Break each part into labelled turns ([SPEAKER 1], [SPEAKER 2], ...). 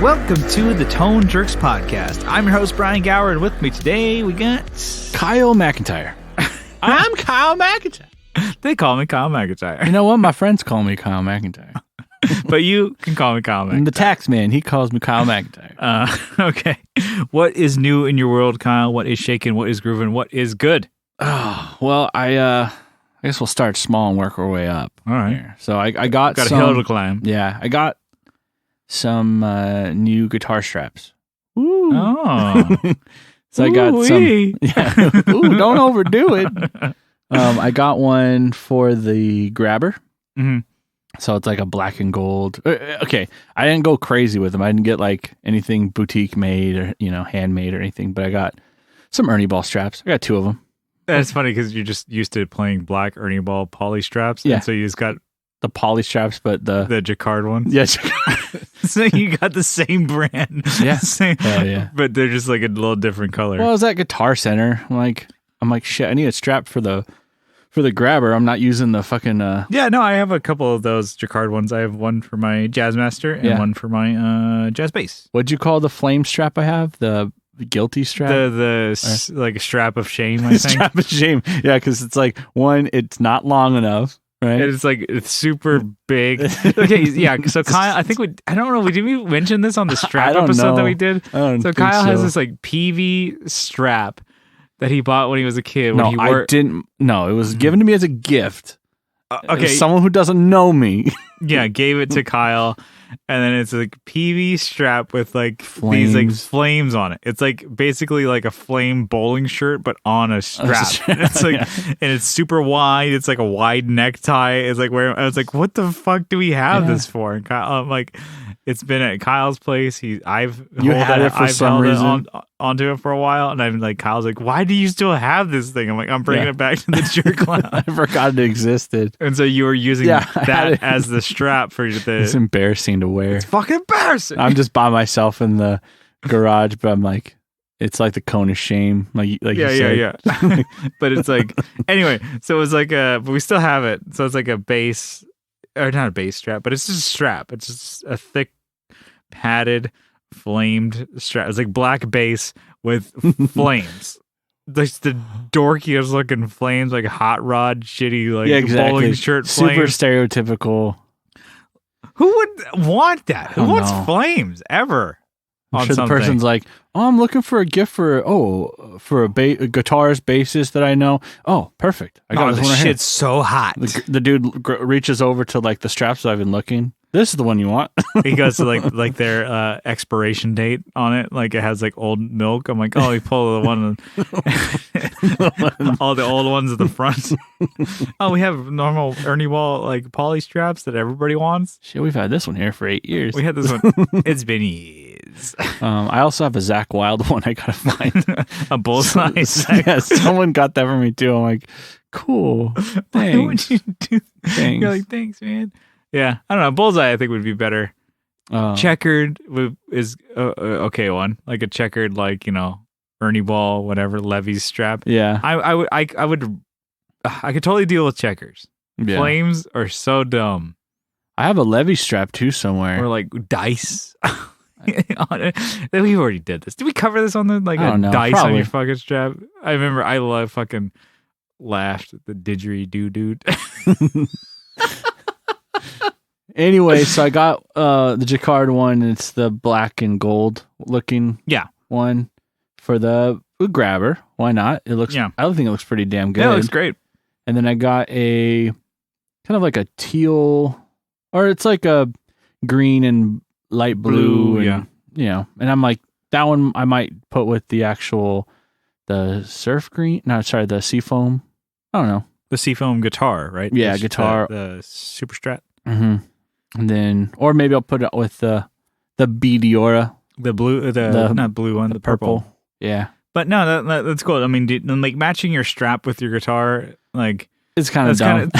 [SPEAKER 1] Welcome to the Tone Jerks podcast. I'm your host, Brian Gower, and with me today we got
[SPEAKER 2] Kyle McIntyre. I'm Kyle McIntyre.
[SPEAKER 1] They call me Kyle McIntyre.
[SPEAKER 2] You know what? My friends call me Kyle McIntyre.
[SPEAKER 1] But you can call me Kyle McIntyre.
[SPEAKER 2] And the tax man, he calls me Kyle McIntyre.
[SPEAKER 1] Okay. What is new in your world, Kyle? What is shaking? What is grooving? What is good?
[SPEAKER 2] Oh, well, I guess we'll start small and work our way up.
[SPEAKER 1] All right.
[SPEAKER 2] Here. So I got
[SPEAKER 1] a
[SPEAKER 2] some,
[SPEAKER 1] hill to climb.
[SPEAKER 2] Yeah, I got some new guitar straps.
[SPEAKER 1] Ooh. Oh.
[SPEAKER 2] So I got
[SPEAKER 1] Ooh-wee.
[SPEAKER 2] some. Yeah. Ooh, don't overdo it. I got one for the grabber.
[SPEAKER 1] Mm-hmm.
[SPEAKER 2] So it's like a black and gold. Okay, I didn't go crazy with them. I didn't get like anything boutique made or handmade or anything. But I got some Ernie Ball straps. I got two of them.
[SPEAKER 1] That's funny because you're just used to playing black Ernie Ball poly straps.
[SPEAKER 2] Yeah.
[SPEAKER 1] And so you just got
[SPEAKER 2] the poly straps, but the
[SPEAKER 1] Jacquard ones.
[SPEAKER 2] Yeah.
[SPEAKER 1] So you got the same brand.
[SPEAKER 2] Yeah.
[SPEAKER 1] Same,
[SPEAKER 2] yeah.
[SPEAKER 1] But they're just like a little different color.
[SPEAKER 2] Well, I was at Guitar Center. I'm like, shit, I need a strap for the grabber. I'm not using the fucking
[SPEAKER 1] Yeah, no, I have a couple of those Jacquard ones. I have one for my Jazzmaster and one for my jazz bass.
[SPEAKER 2] What'd you call the flame strap I have? The guilty strap?
[SPEAKER 1] Like a strap of shame, I think.
[SPEAKER 2] Strap of shame. Yeah, because it's like, one, it's not long enough, right?
[SPEAKER 1] It's super big. Okay, yeah, so Kyle, I don't know, did we mention this on the strap episode that we did? So Kyle has this like PV strap that he bought when he was a kid.
[SPEAKER 2] I didn't. No, it was given to me as a gift.
[SPEAKER 1] Okay.
[SPEAKER 2] Someone who doesn't know me.
[SPEAKER 1] Yeah, gave it to Kyle. And then it's like PV strap with like
[SPEAKER 2] Flames.
[SPEAKER 1] these like flames on it. It's like basically like a flame bowling shirt, but on a strap. It's like, and it's super wide. It's like a wide necktie. It's like I was like, what the fuck do we have this for? And Kyle, I'm like, it's been at Kyle's place. I've held it onto it for a while, and I'm like, Kyle's like, why do you still have this thing? I'm like, I'm bringing it back to the jerk lounge.
[SPEAKER 2] I forgot it existed.
[SPEAKER 1] And so you were using that as the strap for the.
[SPEAKER 2] It's embarrassing to wear.
[SPEAKER 1] It's fucking embarrassing.
[SPEAKER 2] I'm just by myself in the garage, but I'm like, it's like the cone of shame. Like
[SPEAKER 1] yeah. But it's like, anyway, so it was like but we still have it. So it's like a bass, or not a bass strap, but it's just a strap. It's just a thick, padded, flamed strap. It's like black bass with flames. Like the dorkiest looking flames, like hot rod, shitty, like bowling shirt flames.
[SPEAKER 2] Super stereotypical.
[SPEAKER 1] Who would want that? Who wants flames ever?
[SPEAKER 2] I'm sure the person's like, oh, I'm looking for a gift for a guitarist, bassist that I know. Oh, perfect. I got this one.
[SPEAKER 1] Shit's so hot.
[SPEAKER 2] The dude reaches over to like the straps that I've been looking. This is the one you want.
[SPEAKER 1] He goes to like their expiration date on it. Like it has like old milk. I'm like, oh, he pulled the one. All the old ones at the front. Oh, we have normal Ernie Ball like poly straps that everybody wants.
[SPEAKER 2] Shit, we've had this one here for 8 years.
[SPEAKER 1] We had this one. It's been years.
[SPEAKER 2] I also have a Zach Wilde one I gotta find.
[SPEAKER 1] A bullseye.
[SPEAKER 2] Yeah, someone got that for me too. I'm like, cool. Thanks.
[SPEAKER 1] Why would you do?
[SPEAKER 2] Thanks.
[SPEAKER 1] You're like, thanks, man. Yeah, I don't know. Bullseye, I think, would be better. Checkered is okay one, like a checkered, like Ernie Ball, whatever Levy's strap.
[SPEAKER 2] Yeah,
[SPEAKER 1] I could totally deal with checkers.
[SPEAKER 2] Yeah.
[SPEAKER 1] Flames are so dumb.
[SPEAKER 2] I have a Levy strap too somewhere,
[SPEAKER 1] or like dice. We already did this. Did we cover this on the dice on your fucking strap? I remember I fucking laughed at the didgeridoo dude.
[SPEAKER 2] Anyway, so I got the Jacquard one. It's the black and gold looking one for the grabber. Why not? It looks. Yeah. I think it looks pretty damn good.
[SPEAKER 1] Yeah, it looks great.
[SPEAKER 2] And then I got a kind of like a teal, or it's like a green and light blue. And, and I'm like, that one I might put with the surf green. No, sorry, the seafoam. I don't know.
[SPEAKER 1] The seafoam guitar, right?
[SPEAKER 2] Yeah, guitar.
[SPEAKER 1] The Super Strat.
[SPEAKER 2] Mm-hmm. And then, or maybe I'll put it with the B Diora.
[SPEAKER 1] The blue, the not blue one, the purple.
[SPEAKER 2] Yeah.
[SPEAKER 1] But no, that's cool. I mean, like matching your strap with your guitar, like
[SPEAKER 2] it's kind of dumb.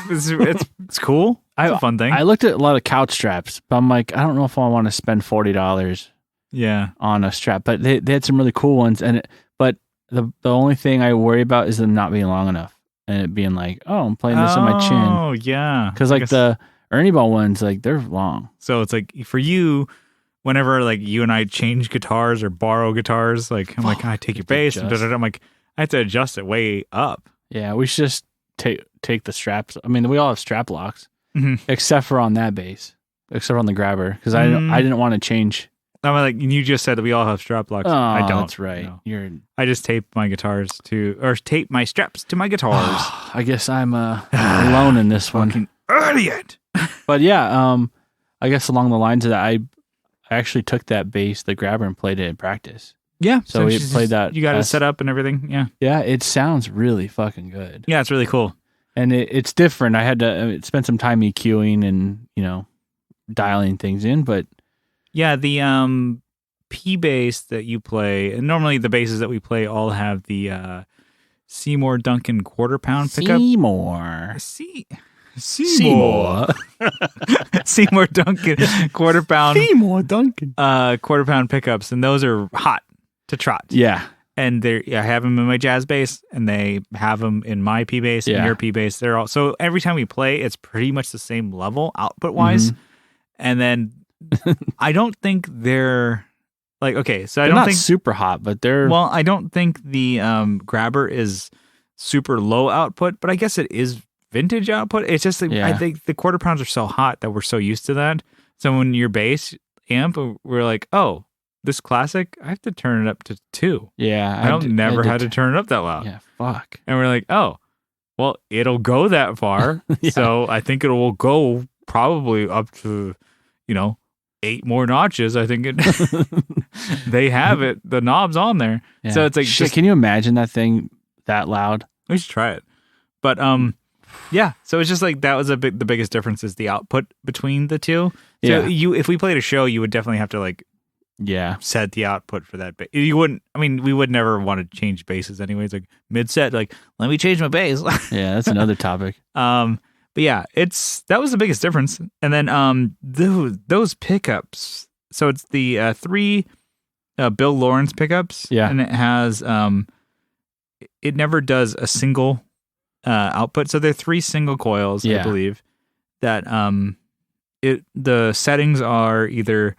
[SPEAKER 1] It's cool. It's a fun thing.
[SPEAKER 2] I looked at a lot of couch straps, but I'm like, I don't know if I want to spend $40.
[SPEAKER 1] Yeah.
[SPEAKER 2] On a strap, but they had some really cool ones, but the only thing I worry about is them not being long enough and it being like, oh, I'm playing this on my chin.
[SPEAKER 1] Oh yeah,
[SPEAKER 2] because like the Ernie Ball ones, like they're long.
[SPEAKER 1] So it's like for you, whenever like you and I change guitars or borrow guitars, like I'm like, I take your bass, and I'm like, I have to adjust it way up.
[SPEAKER 2] Yeah, we should just take the straps. I mean, we all have strap locks, except for on that bass, except for on the grabber, because I didn't want to change.
[SPEAKER 1] I'm like, you just said that we all have strap locks. I don't.
[SPEAKER 2] That's right. No.
[SPEAKER 1] I just tape my guitars tape my straps to my guitars.
[SPEAKER 2] I guess I'm alone in this one.
[SPEAKER 1] Fucking idiot.
[SPEAKER 2] But yeah, I guess along the lines of that, I actually took that bass, the grabber, and played it in practice.
[SPEAKER 1] Yeah.
[SPEAKER 2] So we played that.
[SPEAKER 1] You got it set up and everything. Yeah.
[SPEAKER 2] Yeah, it sounds really fucking good.
[SPEAKER 1] Yeah, it's really cool.
[SPEAKER 2] And it's different. I had to spend some time EQing and, dialing things in, but
[SPEAKER 1] yeah, the P bass that you play, and normally the basses that we play all have the Seymour Duncan quarter pound pickup.
[SPEAKER 2] Seymour
[SPEAKER 1] Seymour Duncan quarter pound.
[SPEAKER 2] Seymour Duncan.
[SPEAKER 1] Quarter pound pickups, and those are hot to trot.
[SPEAKER 2] Yeah.
[SPEAKER 1] And I have them in my jazz bass, and they have them in my P bass and your P bass. They're all so every time we play, it's pretty much the same level output wise. And then I don't think they're like okay. So I don't think
[SPEAKER 2] super hot, but they're
[SPEAKER 1] I don't think the grabber is super low output, but I guess it is vintage output. It's just I think the quarter pounds are so hot that we're so used to that. So when your bass amp, we're like, oh, this classic, I have to turn it up to 2.
[SPEAKER 2] Yeah,
[SPEAKER 1] I never had to turn it up that loud.
[SPEAKER 2] Yeah, fuck.
[SPEAKER 1] And we're like, oh, well, it'll go that far. So I think it will go probably up to 8 more notches. I think they have it, the knobs on there. Yeah. So it's like,
[SPEAKER 2] shit, can you imagine that thing that loud?
[SPEAKER 1] We should try it. But yeah, so it's just like that was the biggest difference is the output between the two. So if we played a show, you would definitely have to set the output for that bass. You wouldn't. I mean, we would never want to change basses anyways. Like mid set, let me change my bass.
[SPEAKER 2] Yeah, that's another topic.
[SPEAKER 1] But yeah, that was the biggest difference. And then those pickups. So it's the 3 Bill Lawrence pickups.
[SPEAKER 2] Yeah,
[SPEAKER 1] and it has it never does a single output. So they're 3 single coils, I believe. That the settings are either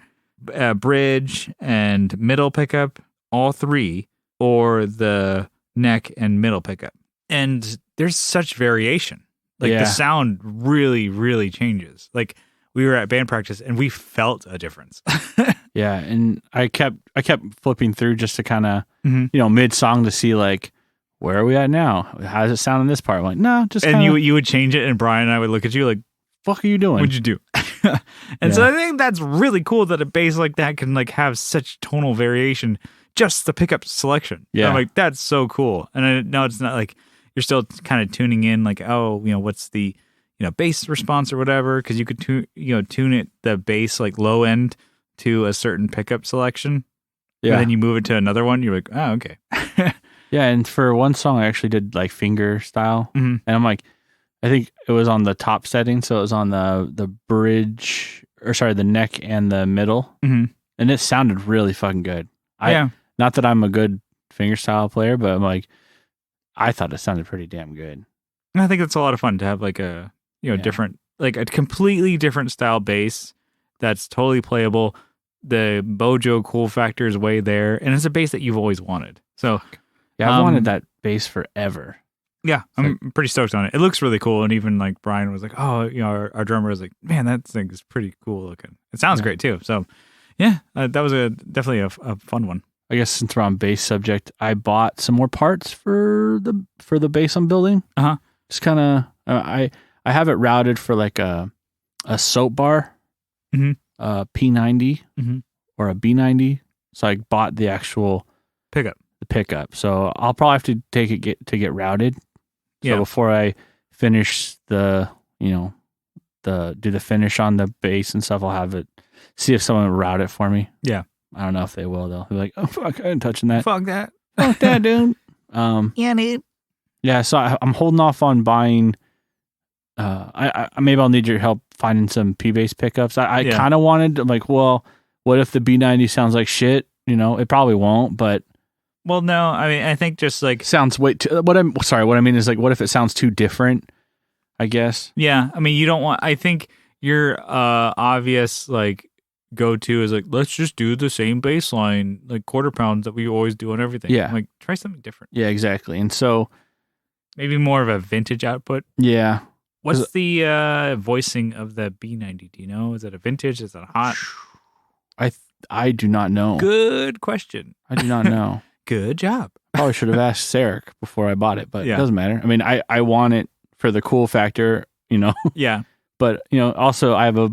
[SPEAKER 1] bridge and middle pickup, all 3, or the neck and middle pickup. And there's such variation. The sound really, really changes. Like we were at band practice and we felt a difference.
[SPEAKER 2] Yeah, and I kept flipping through just to kind of mid song to see where are we at now? How does it sound in this part? I'm like, no, just
[SPEAKER 1] and you would change it, and Brian and I would look at you like,
[SPEAKER 2] "Fuck, are you doing?
[SPEAKER 1] What'd you do?" And so I think that's really cool that a bass like that can have such tonal variation, just the pickup selection.
[SPEAKER 2] Yeah,
[SPEAKER 1] I'm like, that's so cool. And I know it's not like you're still kind of tuning in, what's the bass response or whatever, because you could tune it the bass low end to a certain pickup selection. Yeah, and then you move it to another one. You're like, oh, okay.
[SPEAKER 2] Yeah, and for one song I actually did finger style, and I'm like, I think it was on the top setting, so it was on the bridge, the neck and the middle, and it sounded really fucking good. Not that I'm a good fingerstyle player, but I'm like, I thought it sounded pretty damn good.
[SPEAKER 1] And I think it's a lot of fun to have a different, a completely different style bass that's totally playable. The Bojo cool factor is way there, and it's a bass that you've always wanted. So
[SPEAKER 2] yeah, I've wanted that bass forever.
[SPEAKER 1] Yeah, I'm pretty stoked on it. It looks really cool, and even Brian was like, "Oh, our drummer was like, man, that thing is pretty cool looking. It sounds great too." So, yeah, that was definitely a fun one.
[SPEAKER 2] I guess since we're on bass subject, I bought some more parts for the bass I'm building. Just kind of, I have it routed for a soap bar, a P90 or a B90. So I bought the actual pickup. So I'll probably have to take it to get routed. So before I finish do the finish on the bass and stuff, I'll have it, see if someone will route it for me.
[SPEAKER 1] Yeah.
[SPEAKER 2] I don't know if they will, though. They're like, oh, fuck, I ain't touching that.
[SPEAKER 1] Fuck that.
[SPEAKER 2] Fuck that, dude.
[SPEAKER 1] Yeah, dude.
[SPEAKER 2] Yeah, so I'm holding off on buying, I maybe I'll need your help finding some P-bass pickups. I kind of wanted, what if the B90 sounds like shit? It probably won't, but...
[SPEAKER 1] Well, no, I mean, I think just
[SPEAKER 2] sounds way too... What I mean is what if it sounds too different, I guess?
[SPEAKER 1] Yeah, I mean, you don't want... I think your obvious, go to is like, let's just do the same bass line, like quarter pounds that we always do on everything.
[SPEAKER 2] Yeah.
[SPEAKER 1] I'm like, try something different.
[SPEAKER 2] Yeah, exactly. And so
[SPEAKER 1] maybe more of a vintage output.
[SPEAKER 2] Yeah.
[SPEAKER 1] What's the voicing of the B90? Do you know? Is it a vintage? Is it a hot?
[SPEAKER 2] I do not know.
[SPEAKER 1] Good question.
[SPEAKER 2] I do not know.
[SPEAKER 1] Good job.
[SPEAKER 2] Probably should have asked Sarek before I bought it, but it doesn't matter. I mean, I want it for the cool factor,
[SPEAKER 1] Yeah.
[SPEAKER 2] But, also I have a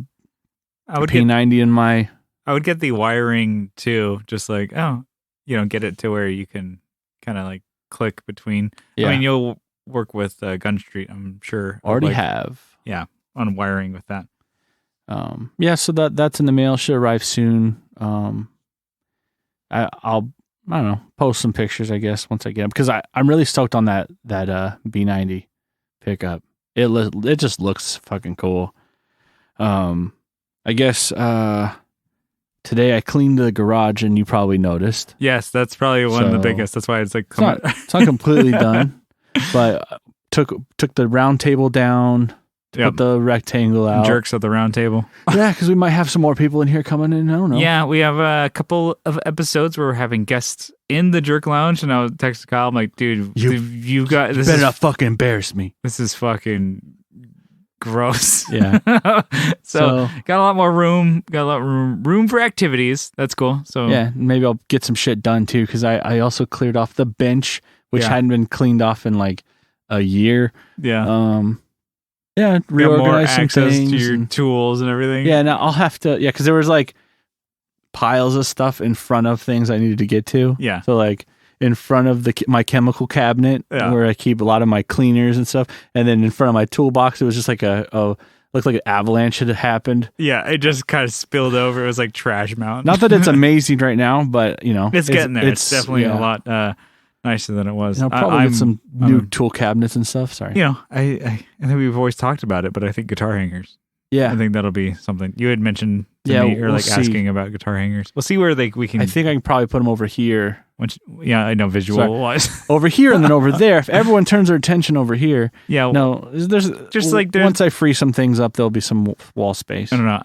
[SPEAKER 2] P90 in my...
[SPEAKER 1] I would get the wiring too, just like, get it to where you can kind of like click between.
[SPEAKER 2] Yeah.
[SPEAKER 1] I mean, you'll work with Gun Street, I'm sure.
[SPEAKER 2] Already have.
[SPEAKER 1] Yeah, on wiring with that.
[SPEAKER 2] So that's in the mail. Should arrive soon. I'll I don't know, post some pictures, I guess, once I get them. Because I'm really stoked on that B90 pickup. It just looks fucking cool. I guess today I cleaned the garage, and you probably noticed.
[SPEAKER 1] Yes, that's probably one of the biggest. That's why it's like...
[SPEAKER 2] It's not completely done, but took the round table down, put the rectangle out.
[SPEAKER 1] Jerks at the round table.
[SPEAKER 2] Yeah, because we might have some more people in here coming in. I don't know.
[SPEAKER 1] Yeah, we have a couple of episodes where we're having guests in the Jerk Lounge, and I was texting Kyle. I'm like, dude, you got this.
[SPEAKER 2] Better not fucking embarrass me.
[SPEAKER 1] This is fucking gross.
[SPEAKER 2] Yeah.
[SPEAKER 1] so got a lot more room. Got a lot of room for activities. That's cool. So
[SPEAKER 2] yeah, maybe I'll get some shit done too, because I also cleared off the bench, which hadn't been cleaned off in like a year.
[SPEAKER 1] Yeah.
[SPEAKER 2] Yeah, reorganize some things
[SPEAKER 1] to your tools and everything.
[SPEAKER 2] Yeah, now I'll have to. Yeah, because there was like piles of stuff in front of things I needed to get to.
[SPEAKER 1] Yeah.
[SPEAKER 2] So like in front of my chemical cabinet where I keep a lot of my cleaners and stuff, and then in front of my toolbox, it was just like looked like an avalanche had happened.
[SPEAKER 1] Yeah, it just kind of spilled over. It was like Trash Mountain.
[SPEAKER 2] Not that it's amazing right now, but
[SPEAKER 1] it's getting there. It's definitely a lot nicer than it was.
[SPEAKER 2] I'll probably get some new tool cabinets and stuff. Sorry.
[SPEAKER 1] I think we've always talked about it, but I think guitar hangers.
[SPEAKER 2] Yeah.
[SPEAKER 1] I think that'll be something. You had mentioned to me, or
[SPEAKER 2] we'll
[SPEAKER 1] asking about guitar hangers. We'll see where we can.
[SPEAKER 2] I think I can probably put them over here.
[SPEAKER 1] I know visual wise.
[SPEAKER 2] Over here and then over there. If everyone turns their attention over here.
[SPEAKER 1] Yeah.
[SPEAKER 2] No, there's just like once I free some things up, there'll be some wall space.
[SPEAKER 1] I don't know.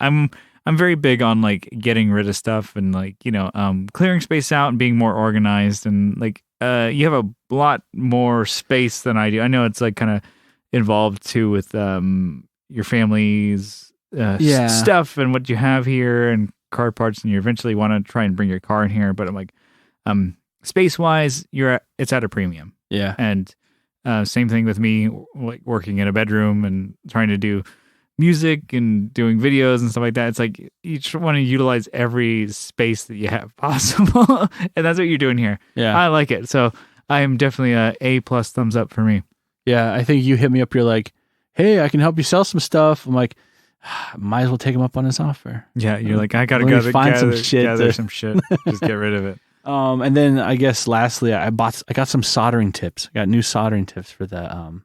[SPEAKER 1] I'm very big on like getting rid of stuff and like, clearing space out and being more organized, and like you have a lot more space than I do. I know it's like kind of involved too with your family's stuff and what you have here and car parts, and you eventually want to try and bring your car in here, but I'm like space wise it's at a premium.
[SPEAKER 2] Yeah.
[SPEAKER 1] And same thing with me, like working in a bedroom and trying to do music and doing videos and stuff like that. It's like you want to utilize every space that you have possible, and that's what you're doing here.
[SPEAKER 2] Yeah,
[SPEAKER 1] I like it. So I am definitely a A+ thumbs up for me.
[SPEAKER 2] Yeah, I think you hit me up. You're like, "Hey, I can help you sell some stuff." I'm like, might as well take him up on his offer.
[SPEAKER 1] Yeah, you're like, I gotta gather some shit. Just get rid of it.
[SPEAKER 2] And then I guess lastly, I got some soldering tips. I got new soldering tips for the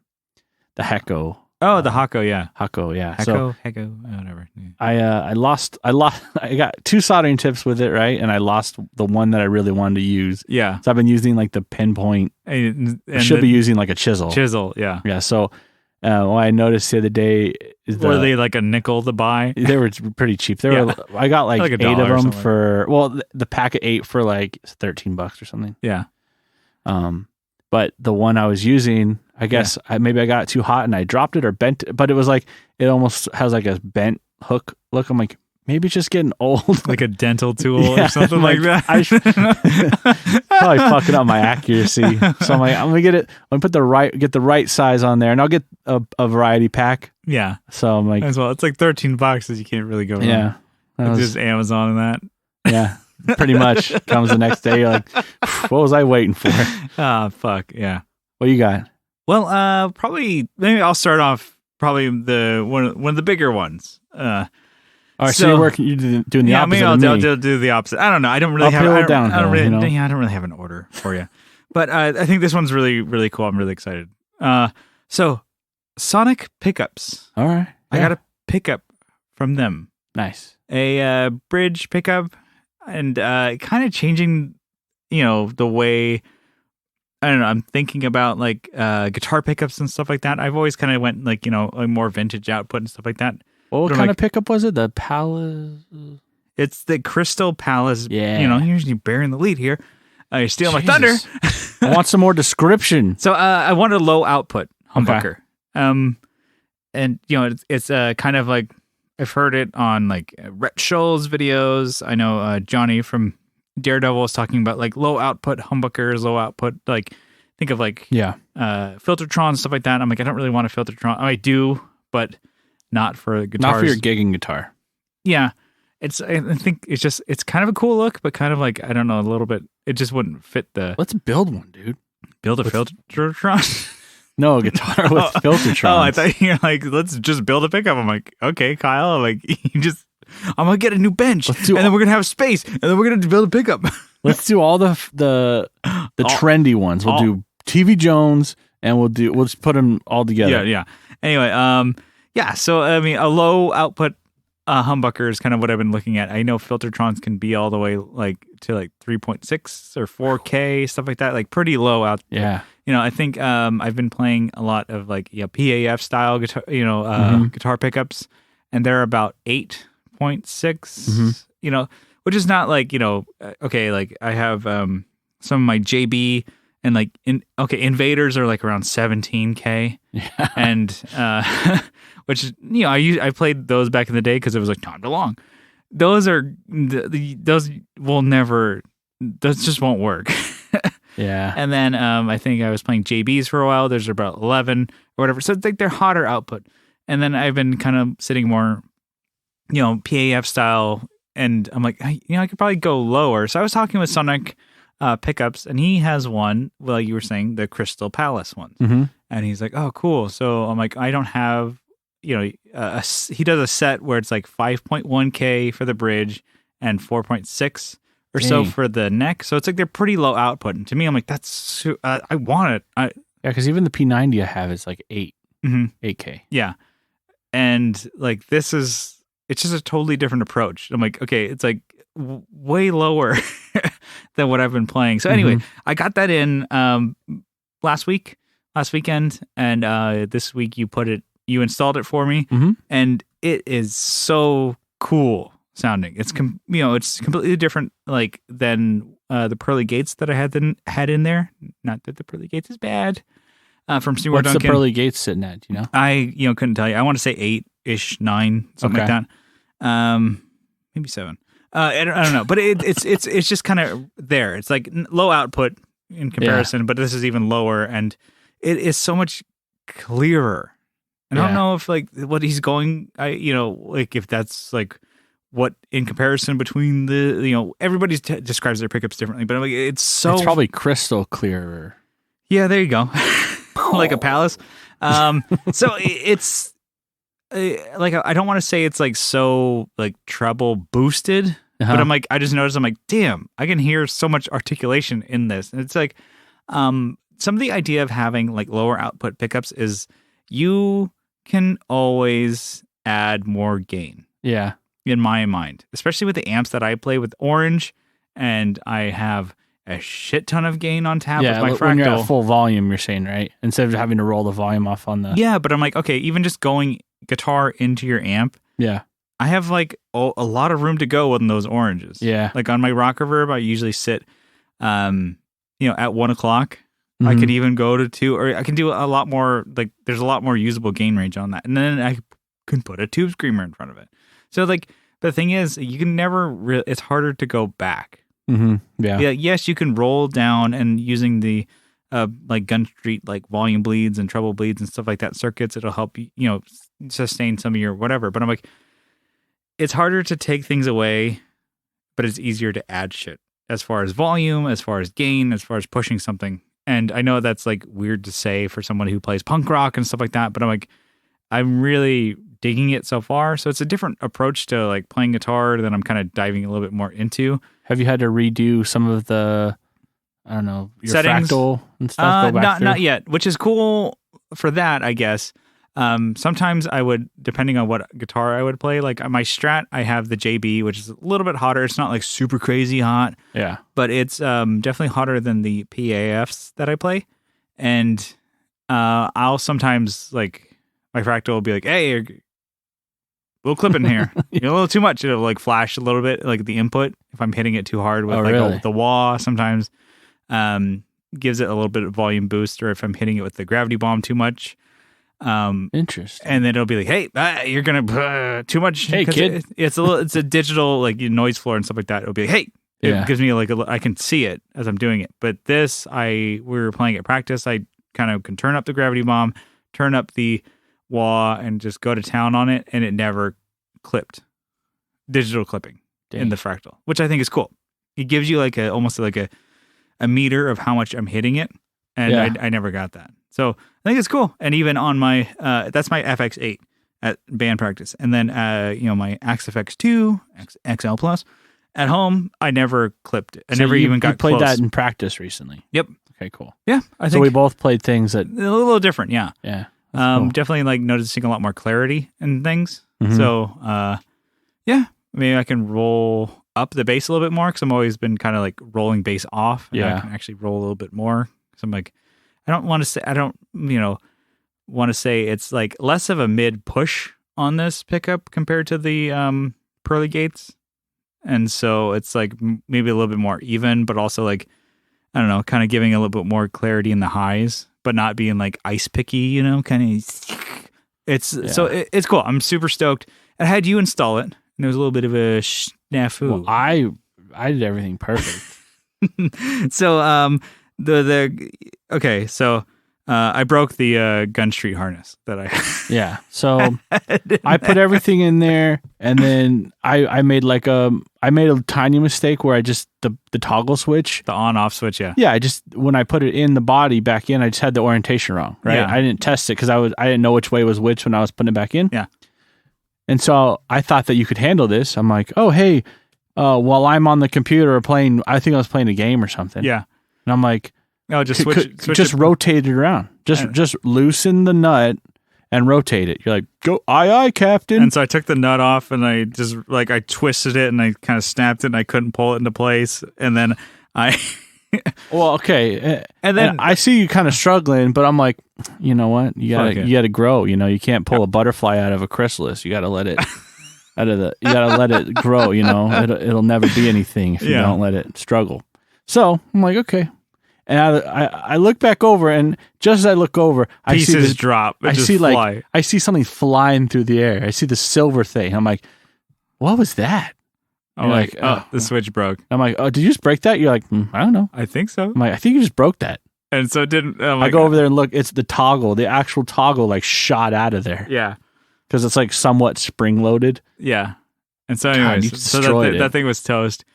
[SPEAKER 2] Hecko.
[SPEAKER 1] Oh, the Hecko, yeah.
[SPEAKER 2] Hecko, yeah.
[SPEAKER 1] Hecko, whatever.
[SPEAKER 2] Yeah. I got two soldering tips with it, right? And I lost the one that I really wanted to use.
[SPEAKER 1] Yeah.
[SPEAKER 2] So I've been using like the pinpoint.
[SPEAKER 1] And
[SPEAKER 2] should be using like a chisel.
[SPEAKER 1] Chisel, yeah.
[SPEAKER 2] Yeah. So what I noticed the other day is
[SPEAKER 1] were they like a nickel to buy?
[SPEAKER 2] They were pretty cheap. I got like 8 of them for the pack of 8 for like $13 or something.
[SPEAKER 1] Yeah.
[SPEAKER 2] But the one I was using, I guess maybe I got it too hot and I dropped it or bent it, but it was like, it almost has like a bent hook look. I'm like, maybe it's just getting old.
[SPEAKER 1] Like a dental tool or something like that.
[SPEAKER 2] Probably fucking up my accuracy. So I'm like, I'm gonna get the right size on there, and I'll get a variety pack.
[SPEAKER 1] Yeah.
[SPEAKER 2] So I'm like,
[SPEAKER 1] as well. It's like $13. You can't really go wrong.
[SPEAKER 2] Yeah.
[SPEAKER 1] Just Amazon and that.
[SPEAKER 2] Yeah. Pretty much comes the next day. You're like, what was I waiting for?
[SPEAKER 1] Fuck yeah.
[SPEAKER 2] What you got?
[SPEAKER 1] Well, probably maybe I'll start off probably one of the bigger ones.
[SPEAKER 2] All right, so you're doing the opposite.
[SPEAKER 1] Maybe I'll do the opposite. I don't know. I don't really have. I don't really have an order for you, but I think this one's really, really cool. I'm really excited. So Sonic pickups.
[SPEAKER 2] All right,
[SPEAKER 1] I got a pickup from them.
[SPEAKER 2] Nice.
[SPEAKER 1] A bridge pickup, and kind of changing, the way. I don't know. I'm thinking about like guitar pickups and stuff like that. I've always kind of went like, like more vintage output and stuff like that.
[SPEAKER 2] What kind of pickup was it? The Palace?
[SPEAKER 1] It's the Crystal Palace.
[SPEAKER 2] Yeah.
[SPEAKER 1] You know, you're usually bearing the lead here. You're stealing my thunder.
[SPEAKER 2] I want some more description.
[SPEAKER 1] So I want a low output humbucker. Okay. And you know, it's kind of like I've heard it on like Rhett Scholl's videos. I know Johnny from Daredevil is talking about like low output humbuckers, low output, like think of like Filtertron, stuff like that. I'm like, I don't really want a Filtertron. I do, but not for guitars.
[SPEAKER 2] Not for your gigging guitar.
[SPEAKER 1] Yeah. I think it's kind of a cool look, but kind of like, I don't know, a little bit, it just wouldn't fit the...
[SPEAKER 2] Let's build one, dude.
[SPEAKER 1] Build a Filtertron?
[SPEAKER 2] No, a guitar with Filtertron.
[SPEAKER 1] Oh, I thought you were like, let's just build a pickup. I'm like, okay, Kyle. I'm like, I'm going to get a new bench, and then we're going to have space, and then we're going to build a pickup.
[SPEAKER 2] Let's do all the trendy ones. We'll do TV Jones, and we'll just put them all together.
[SPEAKER 1] Yeah. Anyway, so, I mean, a low output humbucker is kind of what I've been looking at. I know Filtertrons can be all the way like to like 3.6 or 4K, stuff like that, like pretty low out.
[SPEAKER 2] Yeah.
[SPEAKER 1] You know, I think I've been playing a lot of like PAF style guitar, guitar pickups, and they're about 8.6, you know, which is not like, you know, okay, like I have some of my JB and like Invaders are like around 17K.
[SPEAKER 2] Yeah.
[SPEAKER 1] And which, you know, I played those back in the day because it was like Tom DeLonge. Those just won't work.
[SPEAKER 2] Yeah.
[SPEAKER 1] And then I think I was playing JBs for a while. There's about 11 or whatever. So it's like they're hotter output. And then I've been kind of sitting more, you know, PAF style. And I'm like, I could probably go lower. So I was talking with Sonic Pickups, and he has one, well, you were saying the Crystal Palace ones.
[SPEAKER 2] Mm-hmm.
[SPEAKER 1] And he's like, oh, cool. So I'm like, I don't have, you know, he does a set where it's like 5.1K for the bridge and 4.6 or so for the neck. So it's like they're pretty low output. And to me, I'm like, that's, I want it. Yeah,
[SPEAKER 2] because even the P90 I have is like 8K.
[SPEAKER 1] Yeah. And like, it's just a totally different approach. I'm like, okay, it's like way lower than what I've been playing. So anyway, I got that in last weekend, and this week you installed it for me, and it is so cool sounding. It's it's completely different like than the Pearly Gates that I had in there. Not that the Pearly Gates is bad. From Seymour
[SPEAKER 2] What's
[SPEAKER 1] Duncan.
[SPEAKER 2] the Pearly Gates sitting at? Do you know?
[SPEAKER 1] I couldn't tell you. I want to say 8-ish, 9, something like that. Maybe 7. I don't know, but it's just kind of there. It's like low output in comparison, but this is even lower, and it is so much clearer. And I don't know if like what he's going, like if that's like what in comparison between the, everybody describes their pickups differently, but I'm like, it's
[SPEAKER 2] probably crystal clearer.
[SPEAKER 1] Yeah, there you go. Like a palace. So it's like, I don't want to say it's like so like treble boosted, but I'm like, I just noticed, I'm like, damn, I can hear so much articulation in this. And it's like, some of the idea of having like lower output pickups is you can always add more gain.
[SPEAKER 2] Yeah.
[SPEAKER 1] In my mind, especially with the amps that I play with Orange, and I have a shit ton of gain on tap with my Fractal.
[SPEAKER 2] When you're at full volume, you're saying, right? Instead of having to roll the volume off on the...
[SPEAKER 1] Yeah, but I'm like, okay, even just going guitar into your amp, I have like a lot of room to go on those Oranges.
[SPEAKER 2] Yeah.
[SPEAKER 1] Like on my rock reverb, I usually sit, at 1 o'clock. I could even go to 2, or I can do a lot more, like there's a lot more usable gain range on that. And then I can put a Tube Screamer in front of it. So like the thing is, you can never it's harder to go back.
[SPEAKER 2] Yeah.
[SPEAKER 1] Yes, you can roll down, and using the like Gun Street like volume bleeds and treble bleeds and stuff like that circuits, it'll help you sustain some of your whatever. But I'm like, it's harder to take things away, but it's easier to add shit as far as volume, as far as gain, as far as pushing something. And I know that's like weird to say for someone who plays punk rock and stuff like that, but I'm like, I'm really digging it so far. So it's a different approach to like playing guitar that I'm kind of diving a little bit more into.
[SPEAKER 2] Have you had to redo some of the, I don't know, your
[SPEAKER 1] settings?
[SPEAKER 2] Fractal and stuff?
[SPEAKER 1] Not yet, which is cool for that, I guess. Sometimes I would, depending on what guitar I would play, like on my Strat, I have the JB, which is a little bit hotter. It's not like super crazy hot.
[SPEAKER 2] Yeah.
[SPEAKER 1] But it's definitely hotter than the PAFs that I play. And I'll sometimes like, my Fractal will be like, hey, little clip in here. You're a little too much. It'll like flash a little bit, like the input. If I'm hitting it too hard with the wah, sometimes gives it a little bit of volume boost, or if I'm hitting it with the gravity bomb too much.
[SPEAKER 2] Interesting.
[SPEAKER 1] And then it'll be like, hey, you're gonna too much.
[SPEAKER 2] Hey, kid.
[SPEAKER 1] It's a digital like noise floor and stuff like that. It'll be like, hey. It gives me like I can see it as I'm doing it. But this, we were playing at practice. I kind of can turn up the gravity bomb, turn up the wah, and just go to town on it, and it never clipped. Digital clipping in the fractal, which I think is cool. It gives you like almost like a meter of how much I'm hitting it, and I never got that. So I think it's cool. And even on my that's my FX8 at band practice, and then my Axe FX2 XL Plus. At home, I never clipped it. I never even got close.
[SPEAKER 2] You played that in practice recently?
[SPEAKER 1] Yep.
[SPEAKER 2] Okay, cool.
[SPEAKER 1] Yeah, I think
[SPEAKER 2] so we both played things that...
[SPEAKER 1] A little different, yeah.
[SPEAKER 2] Yeah. Cool.
[SPEAKER 1] Definitely like noticing a lot more clarity in things. Mm-hmm. So, maybe I can roll up the bass a little bit more, because I've always been kind of like rolling bass off. And I can actually roll a little bit more. So I'm like, I don't want to say it's like less of a mid push on this pickup compared to the Pearly Gates. And so it's like maybe a little bit more even, but also like, I don't know, kind of giving a little bit more clarity in the highs, but not being like ice picky, kind of. So it's cool. I'm super stoked. I had you install it, and it was a little bit of a snafu.
[SPEAKER 2] Well, I did everything perfect.
[SPEAKER 1] So I broke the Gun Street harness that I
[SPEAKER 2] yeah. So I put everything in there, and then I made a tiny mistake where I just the toggle switch,
[SPEAKER 1] the on off switch,
[SPEAKER 2] I just, when I put it in the body back in, I just had the orientation wrong, right? I didn't test it because I didn't know which way was which when I was putting it back in. And so I thought that you could handle this. I'm like, oh hey, while I'm on the computer playing, I think I was playing a game or something.
[SPEAKER 1] Yeah,
[SPEAKER 2] and I'm like.
[SPEAKER 1] No, just switch
[SPEAKER 2] just rotate it around. Just loosen the nut and rotate it. You're like, go, aye, Captain.
[SPEAKER 1] And so I took the nut off, and I just I twisted it, and I kind of snapped it, and I couldn't pull it into place. And then
[SPEAKER 2] well, okay. And then I see you kind of struggling, but I'm like, you know what? You gotta grow. You can't pull a butterfly out of a chrysalis. You gotta let it you gotta let it grow. It'll never be anything if you don't let it struggle. So I'm like, okay. And I look back over, and just as I look over, I see this
[SPEAKER 1] drop.
[SPEAKER 2] I see something flying through the air. I see the silver thing. I'm like, what was that?
[SPEAKER 1] I'm like, the switch broke.
[SPEAKER 2] I'm like, oh, did you just break that? You're like, I don't know.
[SPEAKER 1] I think so.
[SPEAKER 2] I'm like, I think you just broke that.
[SPEAKER 1] And so it didn't.
[SPEAKER 2] I go over there and look. It's the toggle. The actual toggle like shot out of there.
[SPEAKER 1] Yeah,
[SPEAKER 2] because it's like somewhat spring loaded.
[SPEAKER 1] Yeah. And so anyways, that thing was toast.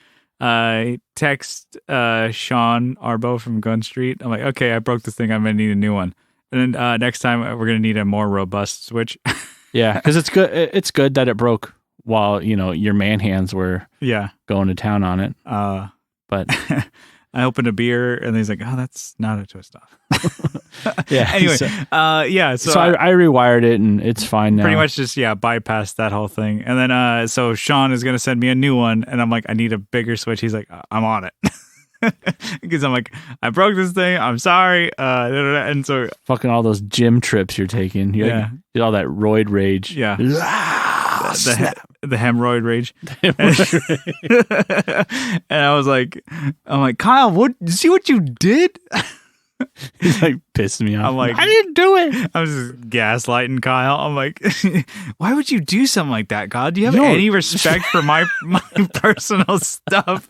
[SPEAKER 1] I text Sean Arbo from Gun Street. I'm like, okay, I broke this thing. I'm gonna need a new one. And then next time we're gonna need a more robust switch.
[SPEAKER 2] Yeah, because it's good. It's good that it broke while your man hands were going to town on it. But
[SPEAKER 1] I opened a beer, and he's like, "Oh, that's not a twist off."
[SPEAKER 2] Yeah.
[SPEAKER 1] Anyway, So
[SPEAKER 2] I rewired it, and it's fine now.
[SPEAKER 1] Pretty much just bypassed that whole thing, and then so Sean is gonna send me a new one, and I'm like, I need a bigger switch. He's like, I'm on it, because I'm like, I broke this thing. I'm sorry, and so
[SPEAKER 2] fucking all those gym trips you're taking. You get all that roid rage.
[SPEAKER 1] Yeah. The hemorrhoid rage. And I was like, Kyle, see what you did?
[SPEAKER 2] He's like pissing me off.
[SPEAKER 1] I'm like,
[SPEAKER 2] I didn't do it.
[SPEAKER 1] I was just gaslighting Kyle. I'm like, why would you do something like that, God? Do you have any respect for my personal stuff?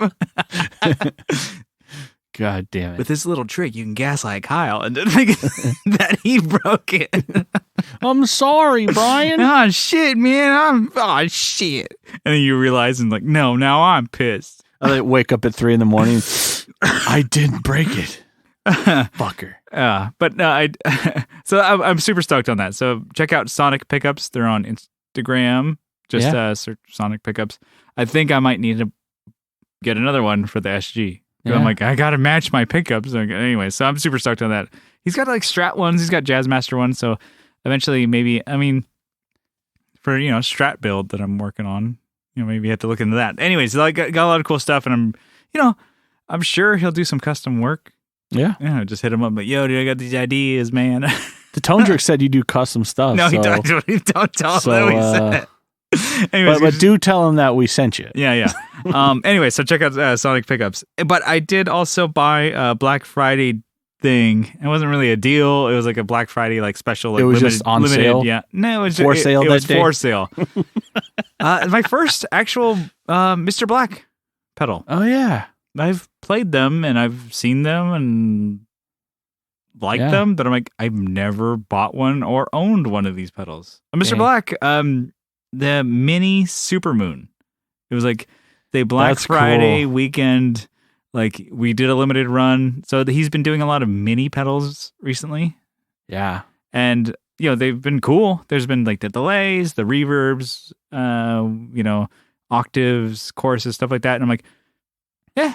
[SPEAKER 2] God damn it.
[SPEAKER 1] With this little trick, you can gaslight Kyle and think that he broke it.
[SPEAKER 2] I'm sorry, Brian.
[SPEAKER 1] Oh, shit, man. Shit. And then you realize, and like, no, now I'm pissed.
[SPEAKER 2] I wake up at 3 a.m. I didn't break it. Fucker.
[SPEAKER 1] So I'm super stoked on that. So check out Sonic Pickups. They're on Instagram. Just search Sonic Pickups. I think I might need to get another one for the SG. Yeah. I'm like, I gotta match my pickups. Anyway, so I'm super stoked on that. He's got like Strat ones. He's got Jazzmaster ones. So eventually, maybe for Strat build that I'm working on, maybe you have to look into that. Anyways, I got a lot of cool stuff, and I'm sure he'll do some custom work.
[SPEAKER 2] Yeah.
[SPEAKER 1] Just hit him up. Like, yo, dude, I got these ideas, man.
[SPEAKER 2] The Tone Jerk said you do custom stuff.
[SPEAKER 1] No, he don't tell him that we said it. Anyways,
[SPEAKER 2] but do tell them that we sent you.
[SPEAKER 1] Yeah. Anyway, so check out Sonic Pickups. But I did also buy a Black Friday thing. It wasn't really a deal. It was like a Black Friday like special. Like,
[SPEAKER 2] it was just on sale.
[SPEAKER 1] Yeah, no, it was
[SPEAKER 2] for sale.
[SPEAKER 1] It was
[SPEAKER 2] that day?
[SPEAKER 1] for sale. My first actual Mr. Black pedal.
[SPEAKER 2] Oh yeah,
[SPEAKER 1] I've played them and I've seen them and liked them, but I'm like, I've never bought one or owned one of these pedals. Mr. Black, the mini Supermoon. It was like the Black Friday weekend. Like we did a limited run, so he's been doing a lot of mini pedals recently.
[SPEAKER 2] Yeah,
[SPEAKER 1] and they've been cool. There's been like the delays, the reverbs, octaves, choruses, stuff like that. And I'm like, yeah.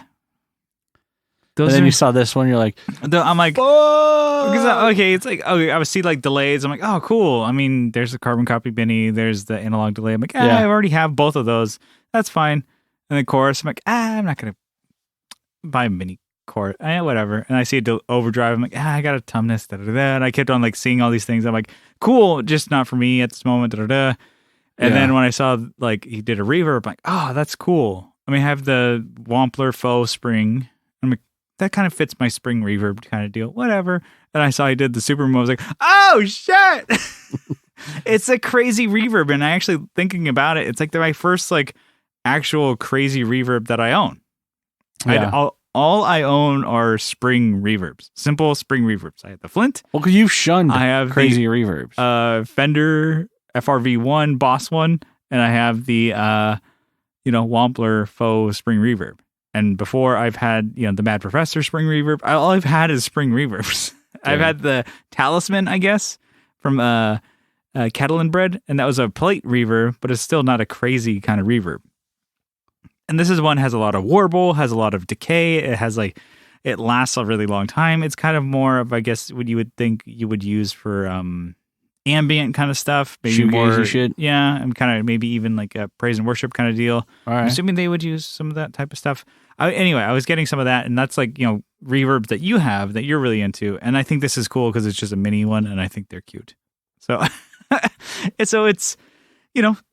[SPEAKER 2] And then you saw this one, you're like,
[SPEAKER 1] I'm like, okay, it's like, I would see like delays. I'm like, oh, cool. I mean, there's the carbon copy mini, there's the analog delay. I'm like, I already have both of those. That's fine. And then chorus, I'm like, I'm not gonna buy a mini chorus, whatever. And I see overdrive. I'm like, I got a tumness, And I kept on like seeing all these things. I'm like, cool, just not for me at this moment. And then when I saw like he did a reverb, I'm like, oh, that's cool. I mean, I have the Wampler faux spring. I'm like, that kind of fits my spring reverb kind of deal. Whatever. And I saw he did the Supermoon. I was like, oh shit. It's a crazy reverb. And I actually thinking about it, it's like my first like actual crazy reverb that I own. Yeah. All I own are spring reverbs, simple spring reverbs. I have the Flint.
[SPEAKER 2] Well, because you've shunned
[SPEAKER 1] I have
[SPEAKER 2] crazy reverbs.
[SPEAKER 1] Fender FRV1 Boss one, and I have the Wampler faux spring reverb. And before I've had the Mad Professor spring reverb. All I've had is spring reverbs. I've had the Talisman, I guess, from Kettle and Bread, and that was a plate reverb, but it's still not a crazy kind of reverb. And this is one has a lot of warble, has a lot of decay. It has it lasts a really long time. It's kind of more of, I guess, what you would think you would use for ambient kind of stuff. Maybe more
[SPEAKER 2] shit.
[SPEAKER 1] Yeah, and kind of maybe even like a praise and worship kind of deal.
[SPEAKER 2] All right.
[SPEAKER 1] I'm assuming they would use some of that type of stuff. Anyway, I was getting some of that, and that's like, reverbs that you have that you're really into. And I think this is cool because it's just a mini one, and I think they're cute. So, it's the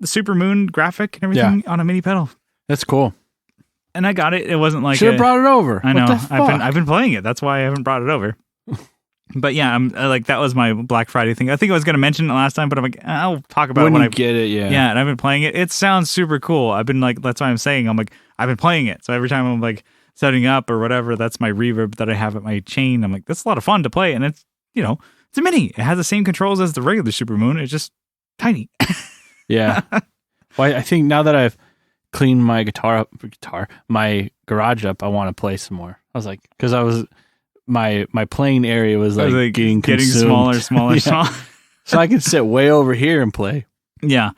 [SPEAKER 1] Supermoon graphic and everything on a mini pedal.
[SPEAKER 2] That's cool.
[SPEAKER 1] And I got it. It wasn't like
[SPEAKER 2] should have brought it over.
[SPEAKER 1] I know.
[SPEAKER 2] What the fuck?
[SPEAKER 1] I've been playing it. That's why I haven't brought it over. But yeah, I'm like, that was my Black Friday thing. I think I was going to mention it last time, but I'm like, I'll talk about it when I
[SPEAKER 2] get it. Yeah.
[SPEAKER 1] Yeah. And I've been playing it. It sounds super cool. I've been like, that's why I'm saying, I'm like, I've been playing it. So every time I'm like setting up or whatever, that's my reverb that I have at my chain. I'm like, that's a lot of fun to play. And it's, it's a mini. It has the same controls as the regular Supermoon. It's just tiny.
[SPEAKER 2] Yeah. Well, I think now that I've cleaned my my garage up, I want to play some more. I was like, because I was my playing area was like getting
[SPEAKER 1] smaller.
[SPEAKER 2] So I can sit way over here and play.
[SPEAKER 1] Yeah.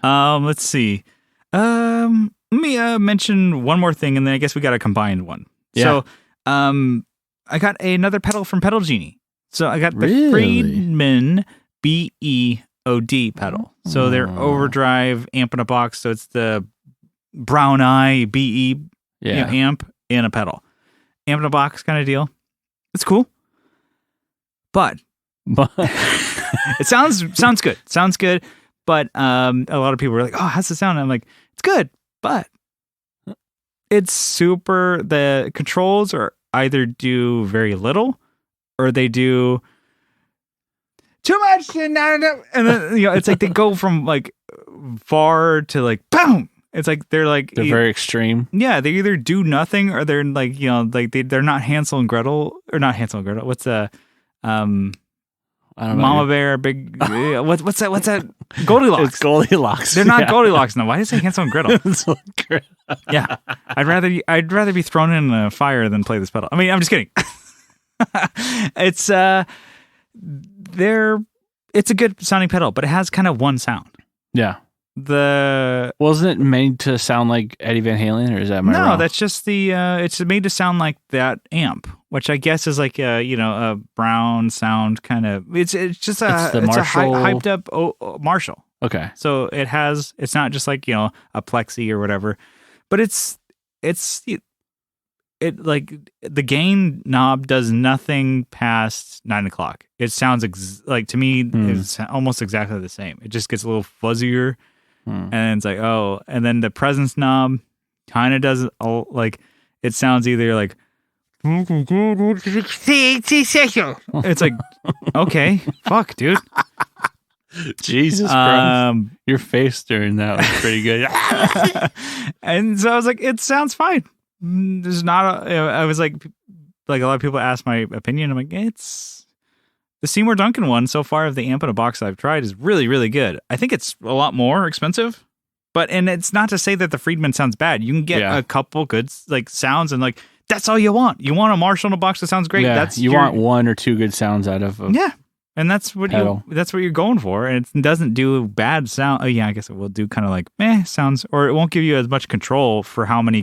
[SPEAKER 1] Let's see. Let me mention one more thing, and then I guess we got a combined one.
[SPEAKER 2] Yeah.
[SPEAKER 1] So, I got another pedal from Pedal Genie. So I got the Friedman BEOD pedal. So they're overdrive amp in a box. So it's the Brown Eye BE amp in a pedal. Amp in a box kind of deal. It's cool. But it sounds good. Sounds good. But a lot of people were like, oh, how's it sound? And I'm like, it's good, but it's super, the controls are either do very little or they do too much and then it's like they go from like far to like boom. It's like they're
[SPEAKER 2] very extreme.
[SPEAKER 1] Yeah, they either do nothing or they're like, like they're not Hansel and Gretel, or not Hansel and Gretel. What's I don't know. Mama Bear, big what's that? Goldilocks.
[SPEAKER 2] It's Goldilocks.
[SPEAKER 1] They're not Goldilocks now. Why did I say Hansel and Gretel? Yeah. I'd rather be thrown in a fire than play this pedal. I mean, I'm just kidding. It's it's a good sounding pedal, but it has kind of one sound.
[SPEAKER 2] Yeah. Wasn't it made to sound like Eddie Van Halen, or is that my wrong?
[SPEAKER 1] No, that's just it's made to sound like that amp, which I guess is like a brown sound kind of. It's just a hyped up Marshall.
[SPEAKER 2] Okay,
[SPEAKER 1] so it's not just like a plexi or whatever, but it's like the gain knob does nothing past 9 o'clock. It sounds like to me it's almost exactly the same. It just gets a little fuzzier. And it's like, oh, and then the presence knob kind of does like, it sounds either like, it's like, okay, fuck, dude.
[SPEAKER 2] Jesus Christ. Your face during that was pretty good.
[SPEAKER 1] And so I was like, it sounds fine. There's not I was like a lot of people ask my opinion. I'm like, it's the Seymour Duncan one so far of the amp in a box I've tried is really, really good. I think it's a lot more expensive, and it's not to say that the Friedman sounds bad. You can get a couple good like sounds, and like that's all you want. You want a Marshall in a box that sounds great.
[SPEAKER 2] Yeah, you want one or two good sounds out of
[SPEAKER 1] and that's what you're going for, and it doesn't do bad sound. Oh yeah, I guess it will do kind of like meh sounds, or it won't give you as much control for how many.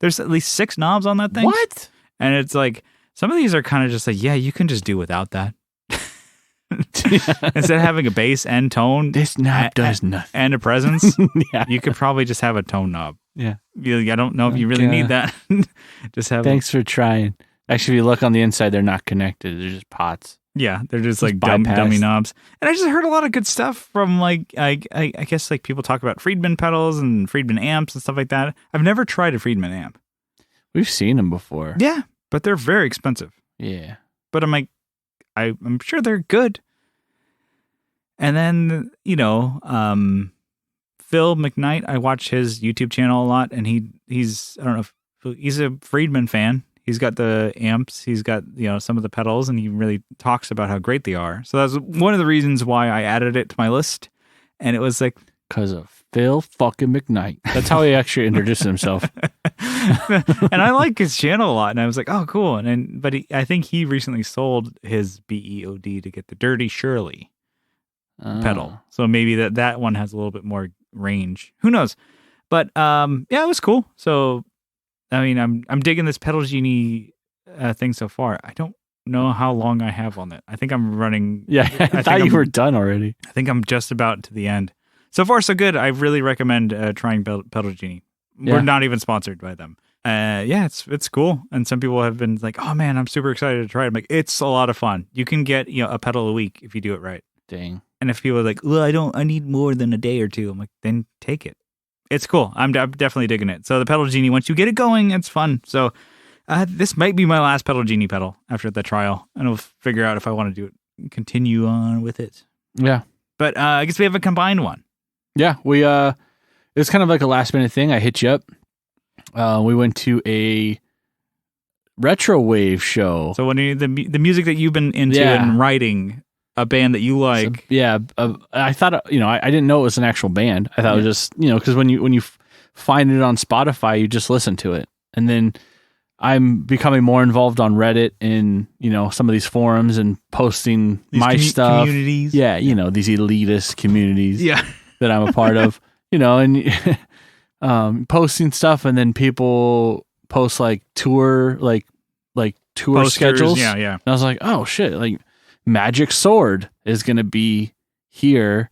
[SPEAKER 1] There's at least 6 knobs on that thing.
[SPEAKER 2] What?
[SPEAKER 1] And it's like some of these are kind of just like, yeah, you can just do without that. Instead of having a bass and tone,
[SPEAKER 2] this knob does nothing,
[SPEAKER 1] and a presence. You could probably just have a tone knob.
[SPEAKER 2] Yeah,
[SPEAKER 1] I don't know if you really need that. Just have.
[SPEAKER 2] Thanks for trying. Actually, if you look on the inside, they're not connected. They're just pots.
[SPEAKER 1] Yeah, they're just like dummy knobs. And I just heard a lot of good stuff from like I guess like people talk about Friedman pedals and Friedman amps and stuff like that. I've never tried a Friedman amp.
[SPEAKER 2] We've seen them before.
[SPEAKER 1] Yeah, but they're very expensive.
[SPEAKER 2] Yeah,
[SPEAKER 1] but I'm like, I'm sure they're good. And then Phil McKnight, I watch his YouTube channel a lot, and he's I don't know if he's a Friedman fan. He's got the amps, he's got some of the pedals, and he really talks about how great they are. So that's one of the reasons why I added it to my list. And it was like
[SPEAKER 2] because of Phil fucking McKnight. That's how he actually introduced himself.
[SPEAKER 1] And I like his channel a lot, and I was like, oh, cool. But I think he recently sold his BEOD to get the Dirty Shirley pedal, so maybe that one has a little bit more range. Who knows? But yeah, it was cool. So. I mean, I'm digging this Pedal Genie thing so far. I don't know how long I have on it. I think I'm running.
[SPEAKER 2] Yeah, I thought you were done already.
[SPEAKER 1] I think I'm just about to the end. So far, so good. I really recommend trying Pedal Genie. Yeah. We're not even sponsored by them. Yeah, it's cool. And some people have been like, "Oh man, I'm super excited to try it." I'm like, it's a lot of fun. You can get a pedal a week if you do it right.
[SPEAKER 2] Dang.
[SPEAKER 1] And if people are like, "Well, I need more than a day or two," I'm like, then take it. It's cool. I'm definitely digging it. So the Pedal Genie, once you get it going, it's fun. So this might be my last Pedal Genie pedal after the trial, and I'll figure out if I want to do it, continue on with it.
[SPEAKER 2] Yeah.
[SPEAKER 1] But I guess we have a combined one.
[SPEAKER 2] Yeah, we it was kind of like a last minute thing. I hit you up. We went to a retro wave show.
[SPEAKER 1] So when the music that you've been into and writing. A band that you like.
[SPEAKER 2] So, I thought, I didn't know it was an actual band. I thought it was just, because when you find it on Spotify, you just listen to it. And then I'm becoming more involved on Reddit and, some of these forums and posting these my stuff.
[SPEAKER 1] Communities.
[SPEAKER 2] Yeah, these elitist communities that I'm a part of, and posting stuff, and then people post like tour, like tour posters, schedules.
[SPEAKER 1] Yeah.
[SPEAKER 2] And I was like, oh shit, like Magic Sword is going to be here,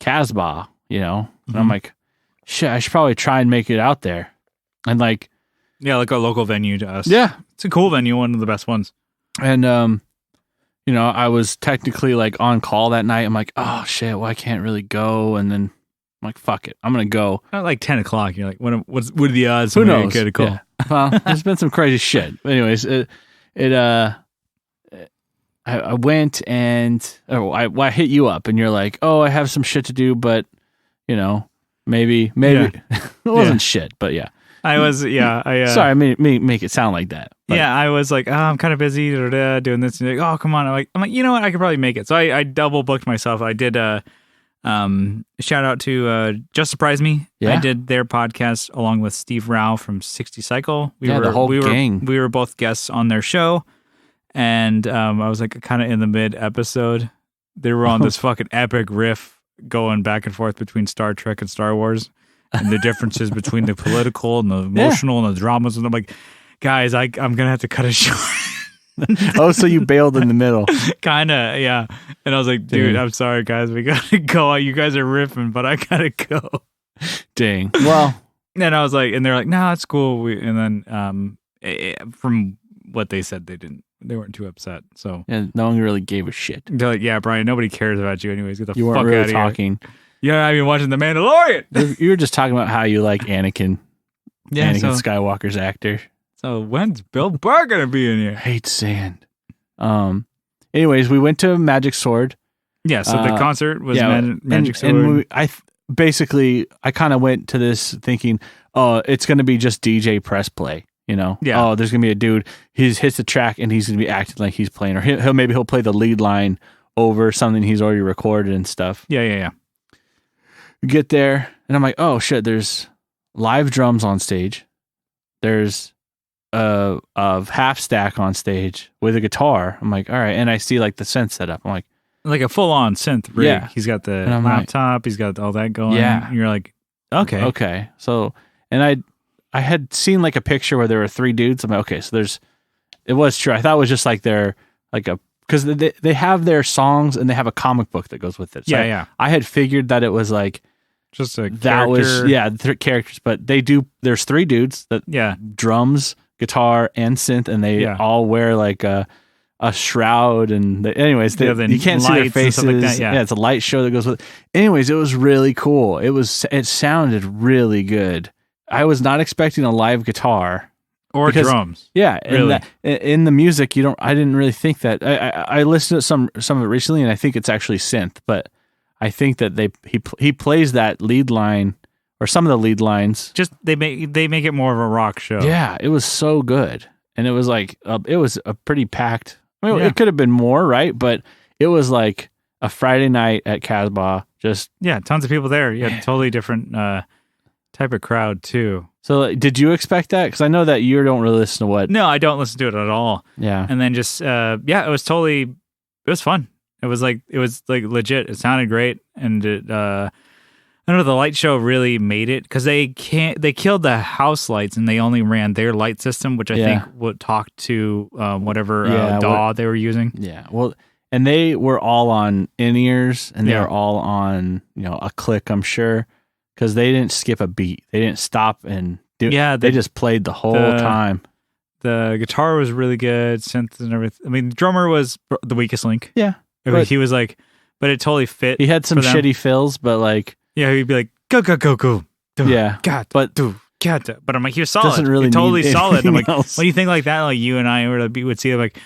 [SPEAKER 2] Casbah, and I'm like, shit, I should probably try and make it out there. And like
[SPEAKER 1] a local venue to us.
[SPEAKER 2] Yeah.
[SPEAKER 1] It's a cool venue, one of the best ones.
[SPEAKER 2] And, I was technically like on call that night. I'm like, oh shit, well, I can't really go. And then I'm like, fuck it, I'm going to go.
[SPEAKER 1] At like 10 o'clock, you're like, what are the odds?
[SPEAKER 2] Who knows?
[SPEAKER 1] Get a call?
[SPEAKER 2] Yeah. Well, there's been some crazy shit. But anyways, I went and I hit you up and you're like, oh, I have some shit to do, but maybe it wasn't shit, but yeah.
[SPEAKER 1] I was, sorry,
[SPEAKER 2] I make it sound like that.
[SPEAKER 1] But. Yeah, I was like, oh, I'm kind of busy doing this. And you're like, oh, come on. I'm like, you know what? I could probably make it. So I double booked myself. I did a shout out to Just Surprise Me.
[SPEAKER 2] Yeah.
[SPEAKER 1] I did their podcast along with Steve Rao from 60 Cycle.
[SPEAKER 2] The whole gang.
[SPEAKER 1] We were both guests on their show. And I was like kind of in the mid episode. They were on this fucking epic riff going back and forth between Star Trek and Star Wars and the differences between the political and the emotional and the dramas. And I'm like, guys, I'm going to have to cut it short.
[SPEAKER 2] Oh, so you bailed in the middle.
[SPEAKER 1] Kind of, yeah. And I was like, dude, I'm sorry, guys. We got to go. You guys are riffing, but I got to go.
[SPEAKER 2] Dang. Well.
[SPEAKER 1] And I was like, and they're like, no, it's cool. And then from what they said, they weren't too upset. So
[SPEAKER 2] yeah, no one really gave a shit.
[SPEAKER 1] They're like, yeah, Brian, nobody cares about you anyways. Get the
[SPEAKER 2] you
[SPEAKER 1] fuck
[SPEAKER 2] weren't really
[SPEAKER 1] out of
[SPEAKER 2] talking.
[SPEAKER 1] Here. Yeah, I've been watching The Mandalorian.
[SPEAKER 2] You were just talking about how you like Anakin.
[SPEAKER 1] Yeah,
[SPEAKER 2] Anakin Skywalker's actor.
[SPEAKER 1] So when's Bill Burr gonna be in here?
[SPEAKER 2] Hates sand. Anyways, we went to Magic Sword.
[SPEAKER 1] Yeah, so the concert was Magic Sword.
[SPEAKER 2] And I kind of went to this thinking, oh, it's going to be just DJ press play, you know?
[SPEAKER 1] Yeah.
[SPEAKER 2] Oh, there's going to be a dude, he hits the track and he's going to be acting like he's playing, or he'll play the lead line over something he's already recorded and stuff.
[SPEAKER 1] Yeah.
[SPEAKER 2] We get there and I'm like, oh shit, there's live drums on stage. There's a half stack on stage with a guitar. I'm like, all right. And I see like the synth setup. I'm like
[SPEAKER 1] a full-on synth rig.
[SPEAKER 2] Yeah.
[SPEAKER 1] He's got the laptop. He's got all that going.
[SPEAKER 2] Yeah.
[SPEAKER 1] And you're like, okay.
[SPEAKER 2] So, and I had seen like a picture where there were 3 dudes. I'm like, okay, so it was true. I thought it was just like because they have their songs and they have a comic book that goes with it. So
[SPEAKER 1] yeah.
[SPEAKER 2] I had figured that it was like
[SPEAKER 1] just a
[SPEAKER 2] that
[SPEAKER 1] character.
[SPEAKER 2] was characters, but there's 3 dudes that drums, guitar, and synth, and they all wear like a shroud, and you can't see their faces.
[SPEAKER 1] Like that, yeah,
[SPEAKER 2] it's a light show that goes with it. Anyways, it was really cool. It sounded really good. I was not expecting a live guitar
[SPEAKER 1] or drums.
[SPEAKER 2] Yeah,
[SPEAKER 1] really.
[SPEAKER 2] In the music, I didn't really think that. I listened to some of it recently, and I think it's actually synth, but I think that he plays that lead line or some of the lead lines.
[SPEAKER 1] Just they make it more of a rock show.
[SPEAKER 2] Yeah, it was so good, and it was like it was a pretty packed. I mean, it could have been more, right? But it was like a Friday night at Casbah. Just
[SPEAKER 1] tons of people there. Yeah, totally different type of crowd too.
[SPEAKER 2] So, did you expect that? Because I know that you don't really listen to what.
[SPEAKER 1] No, I don't listen to it at all.
[SPEAKER 2] Yeah,
[SPEAKER 1] and then just it was fun. It was like legit. It sounded great, and it. I don't know, the light show really made it because they killed the house lights and they only ran their light system, which I think would talk to whatever DAW they were using.
[SPEAKER 2] Yeah, well, and they were all on in-ears and they were all on a click, I'm sure, because they didn't skip a beat. They didn't stop and do. Yeah, they just played the whole time.
[SPEAKER 1] The guitar was really good, synth and everything. I mean, the drummer was the weakest link.
[SPEAKER 2] Yeah,
[SPEAKER 1] he was like, but it totally fit.
[SPEAKER 2] He had some shitty fills, but like.
[SPEAKER 1] Yeah, he'd be like, go.
[SPEAKER 2] Yeah.
[SPEAKER 1] But I'm like, you're solid.
[SPEAKER 2] Doesn't really
[SPEAKER 1] you're totally solid. I'm like,
[SPEAKER 2] else.
[SPEAKER 1] when you think like that, like you and I would see it like,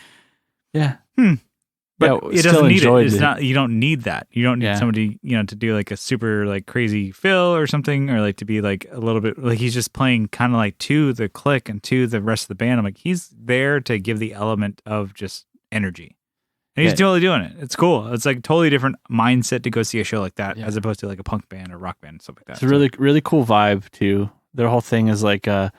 [SPEAKER 2] yeah.
[SPEAKER 1] But it doesn't need it. It's not, you don't need that. You don't need somebody, to do like a super like crazy fill or something, or like to be like a little bit like he's just playing kind of like to the click and to the rest of the band. I'm like, he's there to give the element of just energy. And he's totally doing it. It's cool. It's like totally different mindset to go see a show like that as opposed to like a punk band or rock band and stuff like that.
[SPEAKER 2] It's a really, really cool vibe too. Their whole thing is like a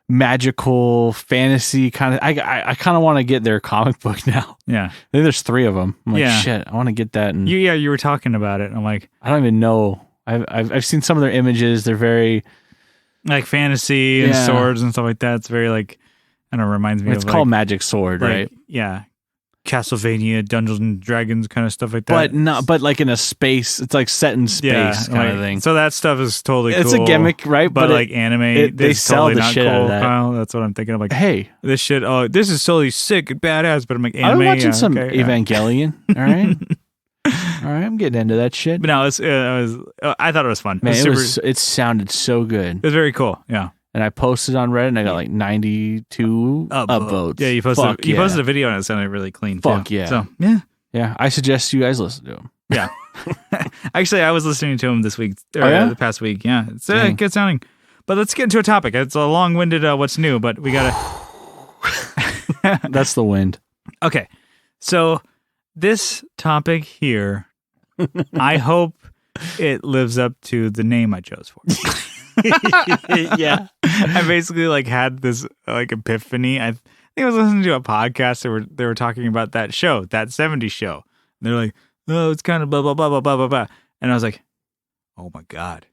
[SPEAKER 2] magical fantasy kind of. I kind of want to get their comic book now.
[SPEAKER 1] Yeah,
[SPEAKER 2] I think there's 3 of them. I'm like, shit, I want to get that. And
[SPEAKER 1] you were talking about it. And I'm like,
[SPEAKER 2] I don't even know. I've seen some of their images. They're very
[SPEAKER 1] like fantasy and swords and stuff like that. It's very like, I don't know, reminds me of
[SPEAKER 2] it's called Magic Sword, right?
[SPEAKER 1] Yeah. Castlevania, Dungeons and Dragons kind of stuff like that.
[SPEAKER 2] But like in a space, it's like set in space kind of thing.
[SPEAKER 1] So that stuff is totally
[SPEAKER 2] it's
[SPEAKER 1] cool.
[SPEAKER 2] It's a gimmick, right?
[SPEAKER 1] But like anime,
[SPEAKER 2] they sell
[SPEAKER 1] totally
[SPEAKER 2] the
[SPEAKER 1] not
[SPEAKER 2] shit
[SPEAKER 1] cool,
[SPEAKER 2] out of that.
[SPEAKER 1] Kyle. That's what I'm thinking of. Like,
[SPEAKER 2] hey,
[SPEAKER 1] this shit. Oh, this is totally sick and badass. But I'm like, anime.
[SPEAKER 2] I'm watching some Evangelion. All right. All right, I'm getting into that shit.
[SPEAKER 1] But no, I thought it was fun.
[SPEAKER 2] Man, it sounded so good.
[SPEAKER 1] It was very cool. Yeah.
[SPEAKER 2] And I posted on Reddit and I got like 92 upvotes.
[SPEAKER 1] Yeah, you posted a video and it sounded really clean too.
[SPEAKER 2] Yeah.
[SPEAKER 1] So,
[SPEAKER 2] yeah, I suggest you guys listen to him.
[SPEAKER 1] Yeah. Actually, I was listening to him this week, the past week. Yeah, it's good sounding. But let's get into a topic. It's a long-winded what's new, but we got
[SPEAKER 2] to... That's the wind.
[SPEAKER 1] Okay. So this topic here, I hope it lives up to the name I chose for it.
[SPEAKER 2] Yeah,
[SPEAKER 1] I basically like had this like epiphany. I think I was listening to a podcast. They were talking about that show, that 70's show. And they're like, oh, it's kind of blah blah blah blah blah blah blah. And I was like, oh my god,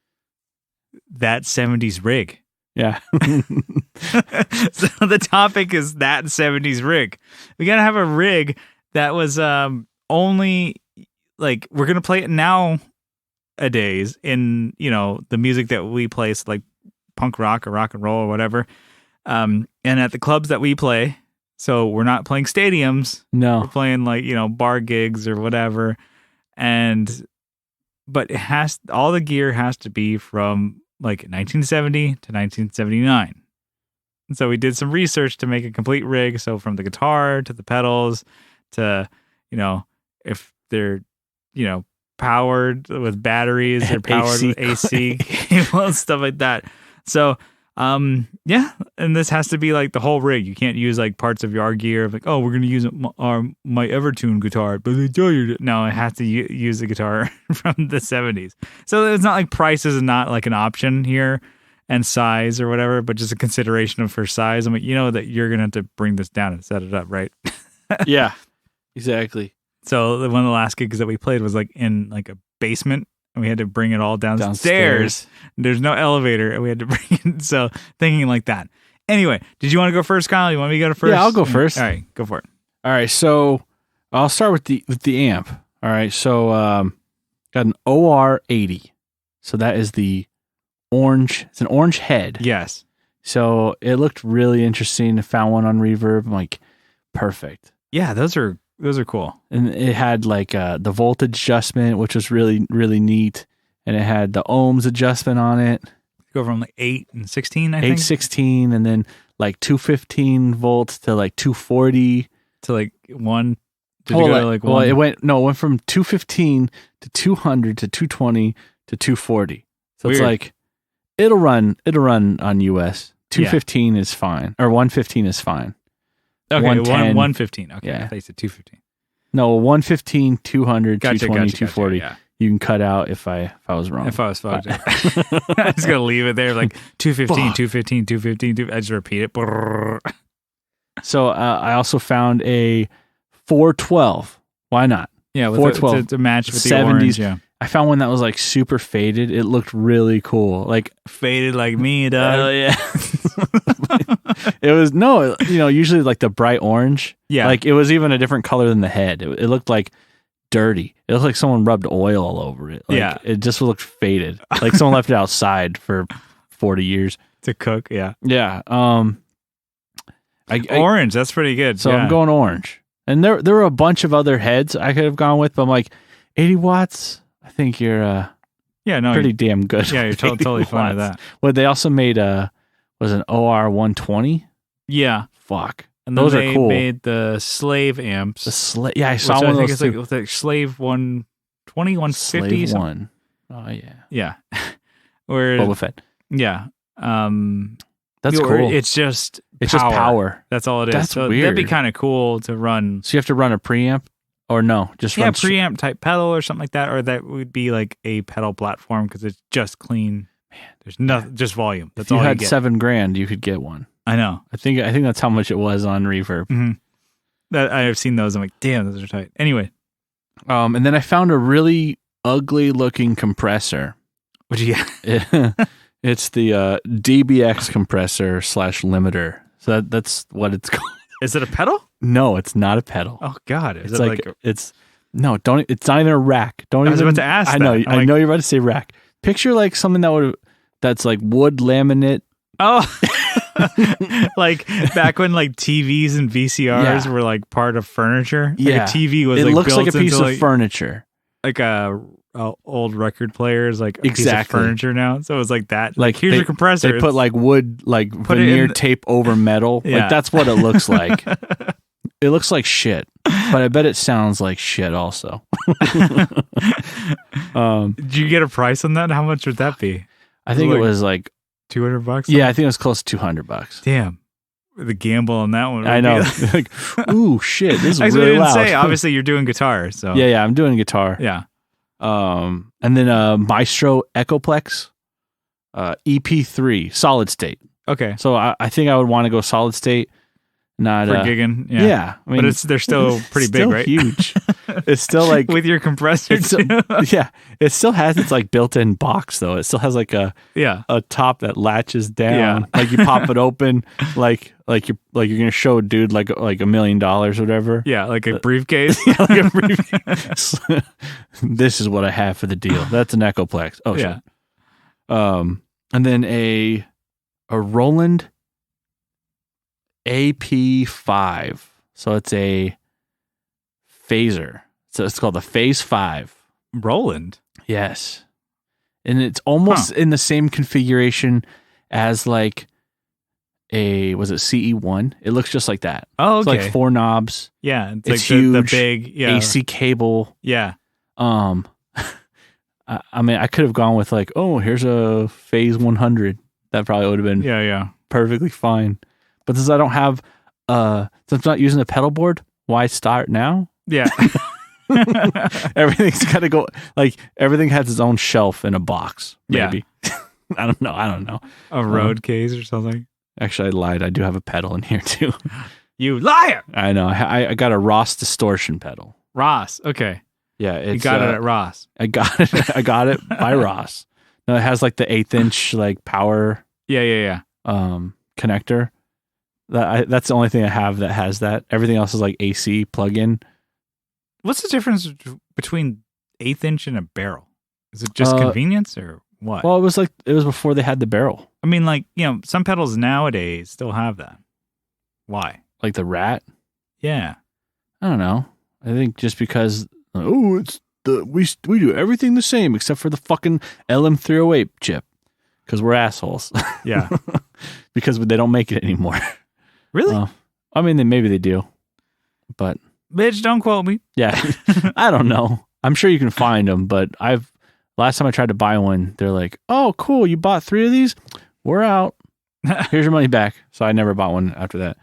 [SPEAKER 1] that 70's rig.
[SPEAKER 2] Yeah.
[SPEAKER 1] So the topic is that 70's rig. We gotta have a rig that was only like we're gonna play it now. Days in the music that we play, so like punk rock or rock and roll or whatever, and at the clubs that we play. So we're not playing stadiums.
[SPEAKER 2] No,
[SPEAKER 1] we're playing like bar gigs or whatever. And but all the gear has to be from like 1970 to 1979. And so we did some research to make a complete rig. So from the guitar to the pedals to, if they're, powered with batteries, they're powered with AC cables, stuff like that. So, and this has to be like the whole rig. You can't use like parts of your gear like, oh, we're going to use my Evertune guitar, but no, it has to use the guitar from the 70s. So it's not like price is not like an option here and size or whatever, but just a consideration for size. I'm like, that you're going to have to bring this down and set it up, right?
[SPEAKER 2] Yeah, exactly.
[SPEAKER 1] So one of the last gigs that we played was like in like a basement, and we had to bring it all downstairs. There's no elevator, and we had to bring it. So thinking like that. Anyway, did you want to go first, Kyle? You want me to go first?
[SPEAKER 2] Yeah, I'll go first.
[SPEAKER 1] All right, go for it.
[SPEAKER 2] All right, so I'll start with the amp. All right, so got an OR80. So that is the orange. It's an orange head.
[SPEAKER 1] Yes.
[SPEAKER 2] So it looked really interesting. I found one on Reverb. I'm like, perfect.
[SPEAKER 1] Yeah, those are cool.
[SPEAKER 2] And it had like the voltage adjustment, which was really, really neat. And it had the ohms adjustment on it.
[SPEAKER 1] Go from like 8 and 16, I think.
[SPEAKER 2] 816, and then like 215 volts to like 240.
[SPEAKER 1] To like 1. Did
[SPEAKER 2] it
[SPEAKER 1] go
[SPEAKER 2] go
[SPEAKER 1] to like 1?
[SPEAKER 2] It went from 215 to 200 to 220 to 240. So
[SPEAKER 1] Weird.
[SPEAKER 2] It's like, it'll run on US. 215 is fine. Or 115 is fine.
[SPEAKER 1] Okay,
[SPEAKER 2] 115.
[SPEAKER 1] Okay,
[SPEAKER 2] yeah.
[SPEAKER 1] I thought you said 215.
[SPEAKER 2] No, 115, 200,
[SPEAKER 1] Gotcha,
[SPEAKER 2] 220, 240.
[SPEAKER 1] Gotcha, yeah.
[SPEAKER 2] You can cut out if I was wrong.
[SPEAKER 1] If I was fucked up. I'm just going to leave it there like 215, 215, 215. I just repeat it.
[SPEAKER 2] So I also found a 412. Why not?
[SPEAKER 1] Yeah, with
[SPEAKER 2] 412
[SPEAKER 1] to match with the
[SPEAKER 2] 70s.
[SPEAKER 1] orange. Yeah.
[SPEAKER 2] I found one that was like super faded. It looked really cool. Like
[SPEAKER 1] faded like me, dog.
[SPEAKER 2] Yeah. It was usually like the bright orange.
[SPEAKER 1] Yeah.
[SPEAKER 2] Like it was even a different color than the head. It looked like dirty. It looked like someone rubbed oil all over it. Like,
[SPEAKER 1] yeah.
[SPEAKER 2] It just looked faded. Like someone left it outside for 40 years
[SPEAKER 1] to cook. Yeah.
[SPEAKER 2] Yeah.
[SPEAKER 1] Orange. That's pretty good.
[SPEAKER 2] So I'm going orange. And there were a bunch of other heads I could have gone with, but I'm like, 80 watts. I think you're pretty damn good.
[SPEAKER 1] Yeah, you're totally fine with that.
[SPEAKER 2] Well, they also made was an OR 120.
[SPEAKER 1] Yeah.
[SPEAKER 2] Fuck.
[SPEAKER 1] And
[SPEAKER 2] those are cool.
[SPEAKER 1] They made the slave amps.
[SPEAKER 2] I saw one of those.
[SPEAKER 1] I think it's like with the slave 120, 150.
[SPEAKER 2] Slave 1. Oh yeah.
[SPEAKER 1] Yeah. Or
[SPEAKER 2] Boba Fett.
[SPEAKER 1] Yeah.
[SPEAKER 2] That's cool.
[SPEAKER 1] It's just
[SPEAKER 2] power.
[SPEAKER 1] That's all it is.
[SPEAKER 2] That's
[SPEAKER 1] so
[SPEAKER 2] weird.
[SPEAKER 1] That'd be kind of cool to run.
[SPEAKER 2] So you have to run a preamp, or no? Just run
[SPEAKER 1] preamp type pedal or something like that, or that would be like a pedal platform because it's just clean. Man, there's nothing, just volume. That's all you get.
[SPEAKER 2] If you had $7,000, you could get one.
[SPEAKER 1] I know.
[SPEAKER 2] I think that's how much it was on Reverb.
[SPEAKER 1] Mm-hmm. I have seen those. I'm like, damn, those are tight. Anyway,
[SPEAKER 2] and then I found a really ugly looking compressor.
[SPEAKER 1] What do you get?
[SPEAKER 2] It's the DBX compressor / limiter. So that's what it's called.
[SPEAKER 1] Is it a pedal?
[SPEAKER 2] No, it's not a pedal.
[SPEAKER 1] Oh God,
[SPEAKER 2] it's not even a rack. I was
[SPEAKER 1] about to ask.
[SPEAKER 2] I know you're about to say rack. Picture like something that's like wood laminate.
[SPEAKER 1] Oh, like back when like TVs and VCRs were like part of furniture. Like a TV was. It
[SPEAKER 2] looks
[SPEAKER 1] built
[SPEAKER 2] like a piece of furniture.
[SPEAKER 1] Like a old record players, like a piece of furniture now. So it was like that. Like here's your compressor.
[SPEAKER 2] They put like wood, like veneer tape over metal. Yeah. Like that's what it looks like. It looks like shit, but I bet it sounds like shit also.
[SPEAKER 1] Did you get a price on that? How much would that be?
[SPEAKER 2] I think it was like
[SPEAKER 1] $200.
[SPEAKER 2] Yeah, I think it was close to $200.
[SPEAKER 1] Damn. The gamble on that one.
[SPEAKER 2] I know. Like, ooh, shit. This is really loud.
[SPEAKER 1] Say, obviously, you're doing guitar. So
[SPEAKER 2] yeah, I'm doing guitar.
[SPEAKER 1] Yeah.
[SPEAKER 2] And then Maestro Echoplex EP3 solid state.
[SPEAKER 1] Okay.
[SPEAKER 2] So I think I would want to go solid state. Not
[SPEAKER 1] for gigging.
[SPEAKER 2] Yeah. I mean,
[SPEAKER 1] but they're still pretty big, right?
[SPEAKER 2] Huge. It's still like
[SPEAKER 1] with your compressor.
[SPEAKER 2] Yeah. It still has its like built-in box though. It still has like a top that latches down. Yeah. Like you pop it open, like you're gonna show a dude like $1 million or whatever.
[SPEAKER 1] Yeah, like a briefcase.
[SPEAKER 2] Like a briefcase. This is what I have for the deal. That's an Echoplex. Oh shit. And then a Roland AP5. So it's a phaser. So it's called the Phase 5.
[SPEAKER 1] Roland?
[SPEAKER 2] Yes. And it's almost in the same configuration as like was it CE1? It looks just like that.
[SPEAKER 1] Oh, okay.
[SPEAKER 2] It's like 4 knobs.
[SPEAKER 1] Yeah.
[SPEAKER 2] It's
[SPEAKER 1] like
[SPEAKER 2] huge.
[SPEAKER 1] The big
[SPEAKER 2] AC cable.
[SPEAKER 1] Yeah.
[SPEAKER 2] I mean, I could have gone with like, oh, here's a Phase 100. That probably would have been perfectly fine. But since I don't have, since I'm not using a pedal board, why start now?
[SPEAKER 1] Yeah.
[SPEAKER 2] Everything's got to go, like, everything has its own shelf in a box, maybe. Yeah. I don't know.
[SPEAKER 1] A road case or something.
[SPEAKER 2] Actually, I lied. I do have a pedal in here, too.
[SPEAKER 1] You liar!
[SPEAKER 2] I know. I got a Ross distortion pedal.
[SPEAKER 1] Ross, okay.
[SPEAKER 2] Yeah, it's,
[SPEAKER 1] you got it at Ross.
[SPEAKER 2] I got it by Ross. No, it has like the 1/8 inch like power.
[SPEAKER 1] Yeah.
[SPEAKER 2] Connector. That's the only thing I have that has that. Everything else is like AC plug-in.
[SPEAKER 1] What's the difference between 1/8 inch and a barrel? Is it just convenience or what?
[SPEAKER 2] Well, it was before they had the barrel.
[SPEAKER 1] I mean, like, some pedals nowadays still have that. Why?
[SPEAKER 2] Like the Rat?
[SPEAKER 1] Yeah.
[SPEAKER 2] I don't know. I think just because it's we do everything the same except for the fucking LM308 chip because we're assholes.
[SPEAKER 1] Yeah.
[SPEAKER 2] Because they don't make it anymore.
[SPEAKER 1] Really?
[SPEAKER 2] I mean, maybe they do, but
[SPEAKER 1] bitch, don't quote me.
[SPEAKER 2] Yeah. I don't know. I'm sure you can find them, but last time I tried to buy one, they're like, "Oh, cool, you bought 3 of these? We're out. Here's your money back." So I never bought one after that.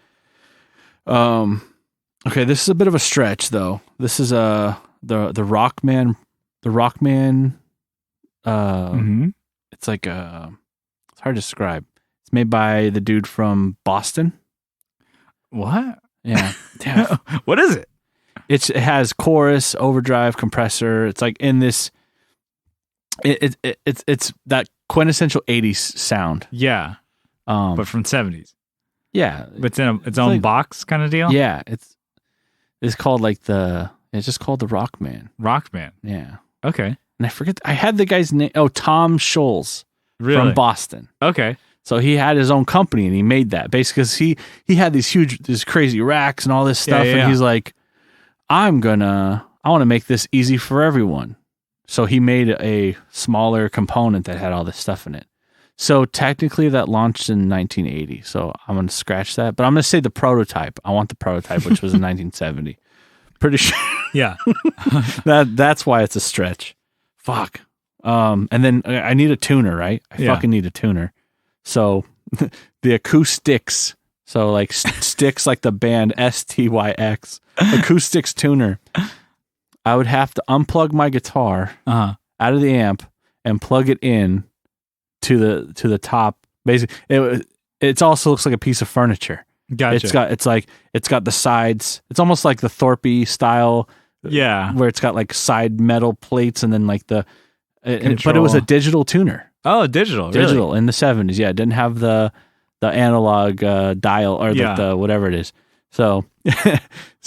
[SPEAKER 2] Okay, this is a bit of a stretch though. This is the Rockman. The Rockman. It's like it's hard to describe. It's made by the dude from Boston.
[SPEAKER 1] What?
[SPEAKER 2] Yeah. Damn.
[SPEAKER 1] What is it?
[SPEAKER 2] It has chorus, overdrive, compressor. It's like in this. It's that quintessential 80s sound.
[SPEAKER 1] Yeah. But from 70s.
[SPEAKER 2] Yeah.
[SPEAKER 1] But it's in its own like, box kind of deal?
[SPEAKER 2] Yeah. It's called like it's just called the Rockman.
[SPEAKER 1] Rockman.
[SPEAKER 2] Yeah.
[SPEAKER 1] Okay.
[SPEAKER 2] And I forget, I had the guy's name. Oh, Tom Scholes.
[SPEAKER 1] Really?
[SPEAKER 2] From Boston.
[SPEAKER 1] Okay.
[SPEAKER 2] So he had his own company and he made that basically because he had these crazy racks and all this stuff. Yeah. And he's like, I want to make this easy for everyone. So he made a smaller component that had all this stuff in it. So technically that launched in 1980. So I'm going to scratch that, but I'm going to say the prototype. I want the prototype, which was in 1970. Pretty sure.
[SPEAKER 1] Yeah.
[SPEAKER 2] That's why it's a stretch. Fuck. And then I need a tuner, right? I fucking need a tuner. So the acoustics. So like sticks like the band STYX. Acoustics tuner. I would have to unplug my guitar out of the amp and plug it in to the top. Basically, it also looks like a piece of furniture.
[SPEAKER 1] Gotcha.
[SPEAKER 2] It's got the sides. It's almost like the Thorpe style.
[SPEAKER 1] Yeah,
[SPEAKER 2] where it's got like side metal plates and then like but it was a digital tuner.
[SPEAKER 1] Oh, digital
[SPEAKER 2] in the 70s. Yeah, it didn't have the analog dial or the whatever it is. So yeah,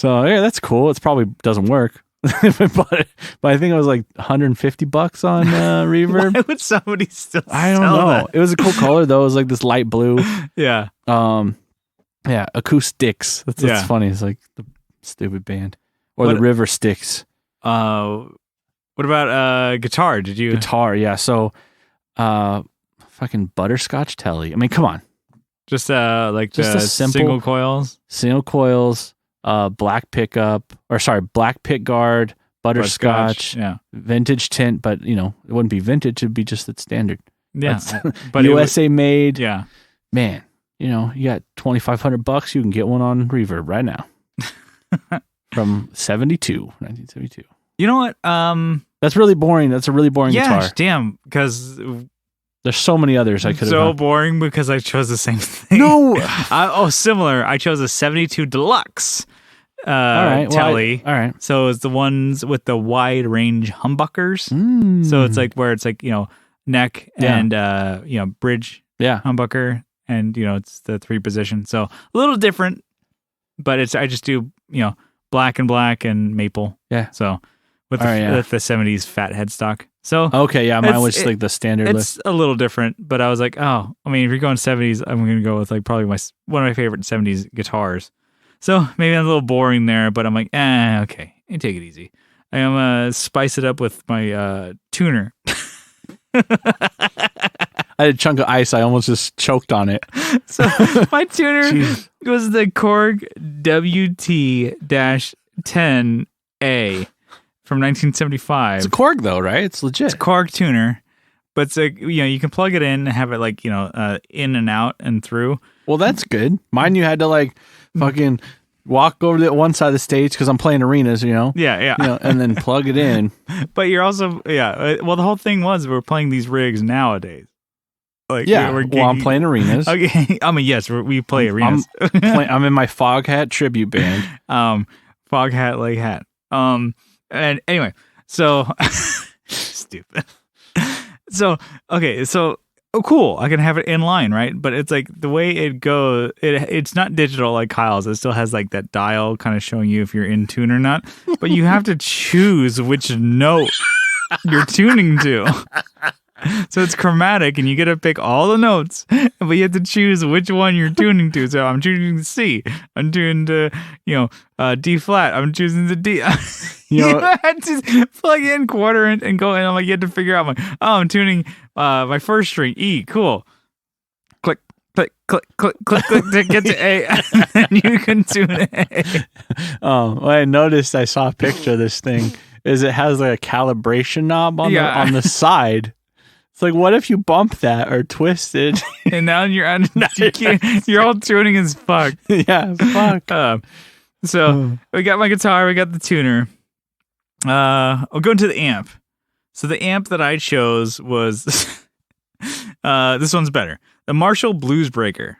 [SPEAKER 2] that's cool. It probably doesn't work. but I think it was like $150 on Reverb.
[SPEAKER 1] Why would somebody still
[SPEAKER 2] I don't know. That? It was a cool color though. It was like this light blue.
[SPEAKER 1] Yeah.
[SPEAKER 2] Yeah, Acoustics. That's funny. It's like the stupid band. Or the River Sticks.
[SPEAKER 1] What about guitar? Did you
[SPEAKER 2] Guitar, yeah. So fucking butterscotch telly. I mean, come on.
[SPEAKER 1] Just like just the simple
[SPEAKER 2] single coils, black pick guard, butterscotch, vintage tint, but it wouldn't be vintage, it'd be just the standard.
[SPEAKER 1] Yeah. But
[SPEAKER 2] USA made.
[SPEAKER 1] Yeah.
[SPEAKER 2] Man, you got $2,500, you can get one on Reverb right now. From 1972.
[SPEAKER 1] You know what?
[SPEAKER 2] That's really boring. That's a really boring guitar.
[SPEAKER 1] Yeah, damn, because
[SPEAKER 2] there's so many others I could have.
[SPEAKER 1] So boring because I chose the same thing.
[SPEAKER 2] No.
[SPEAKER 1] Similar. I chose a 72 Deluxe
[SPEAKER 2] all right,
[SPEAKER 1] telly.
[SPEAKER 2] All right.
[SPEAKER 1] So it's the ones with the wide range humbuckers. So it's like where it's like, neck and bridge humbucker and it's the 3 position. So a little different, but I just do, black and maple.
[SPEAKER 2] Yeah.
[SPEAKER 1] So with the 70s fat headstock. So
[SPEAKER 2] okay, yeah, mine was like the standard
[SPEAKER 1] it's a little different, but I was like, if you're going 70s, I'm going to go with like probably one of my favorite 70s guitars. So maybe I'm a little boring there, but I'm like, okay, you take it easy. I am gonna spice it up with my tuner.
[SPEAKER 2] I had a chunk of ice. I almost just choked on it.
[SPEAKER 1] So my tuner was the Korg WT-10A from 1975.
[SPEAKER 2] It's a Korg though, right? It's legit.
[SPEAKER 1] It's a Korg tuner, but it's like, you can plug it in and have it like, in and out and through.
[SPEAKER 2] Well, that's good. Mine, you had to like fucking walk over to one side of the stage because I'm playing arenas,
[SPEAKER 1] Yeah.
[SPEAKER 2] and then plug it in.
[SPEAKER 1] But you're also, well, the whole thing was we're playing these rigs nowadays. Like,
[SPEAKER 2] I'm playing arenas.
[SPEAKER 1] Okay, I mean, yes, we play arenas.
[SPEAKER 2] I'm in my Foghat tribute band.
[SPEAKER 1] Foghat like hat. And anyway, so stupid. So okay, so cool. I can have it in line, right? But it's like the way it goes. It's not digital like Kyle's. It still has like that dial kind of showing you if you're in tune or not. But you have to choose which note you're tuning to. So it's chromatic, and you get to pick all the notes, but you have to choose which one you're tuning to. So I'm tuning to C. I'm tuning to, D flat. I'm choosing the D. You had to plug in quarter and go, and I'm like, you had to figure out I'm tuning my first string E. Cool. Click, click, click, click, click, click to get to A, and you can tune A.
[SPEAKER 2] What I noticed, I saw a picture of this thing, is it has like a calibration knob on the side. It's like, what if you bump that or twist it?
[SPEAKER 1] And now you're on. Your whole tuning is fucked.
[SPEAKER 2] Yeah, fuck.
[SPEAKER 1] So we got my guitar, we got the tuner. I'll go into the amp. So the amp that I chose was this one's better. The Marshall Bluesbreaker.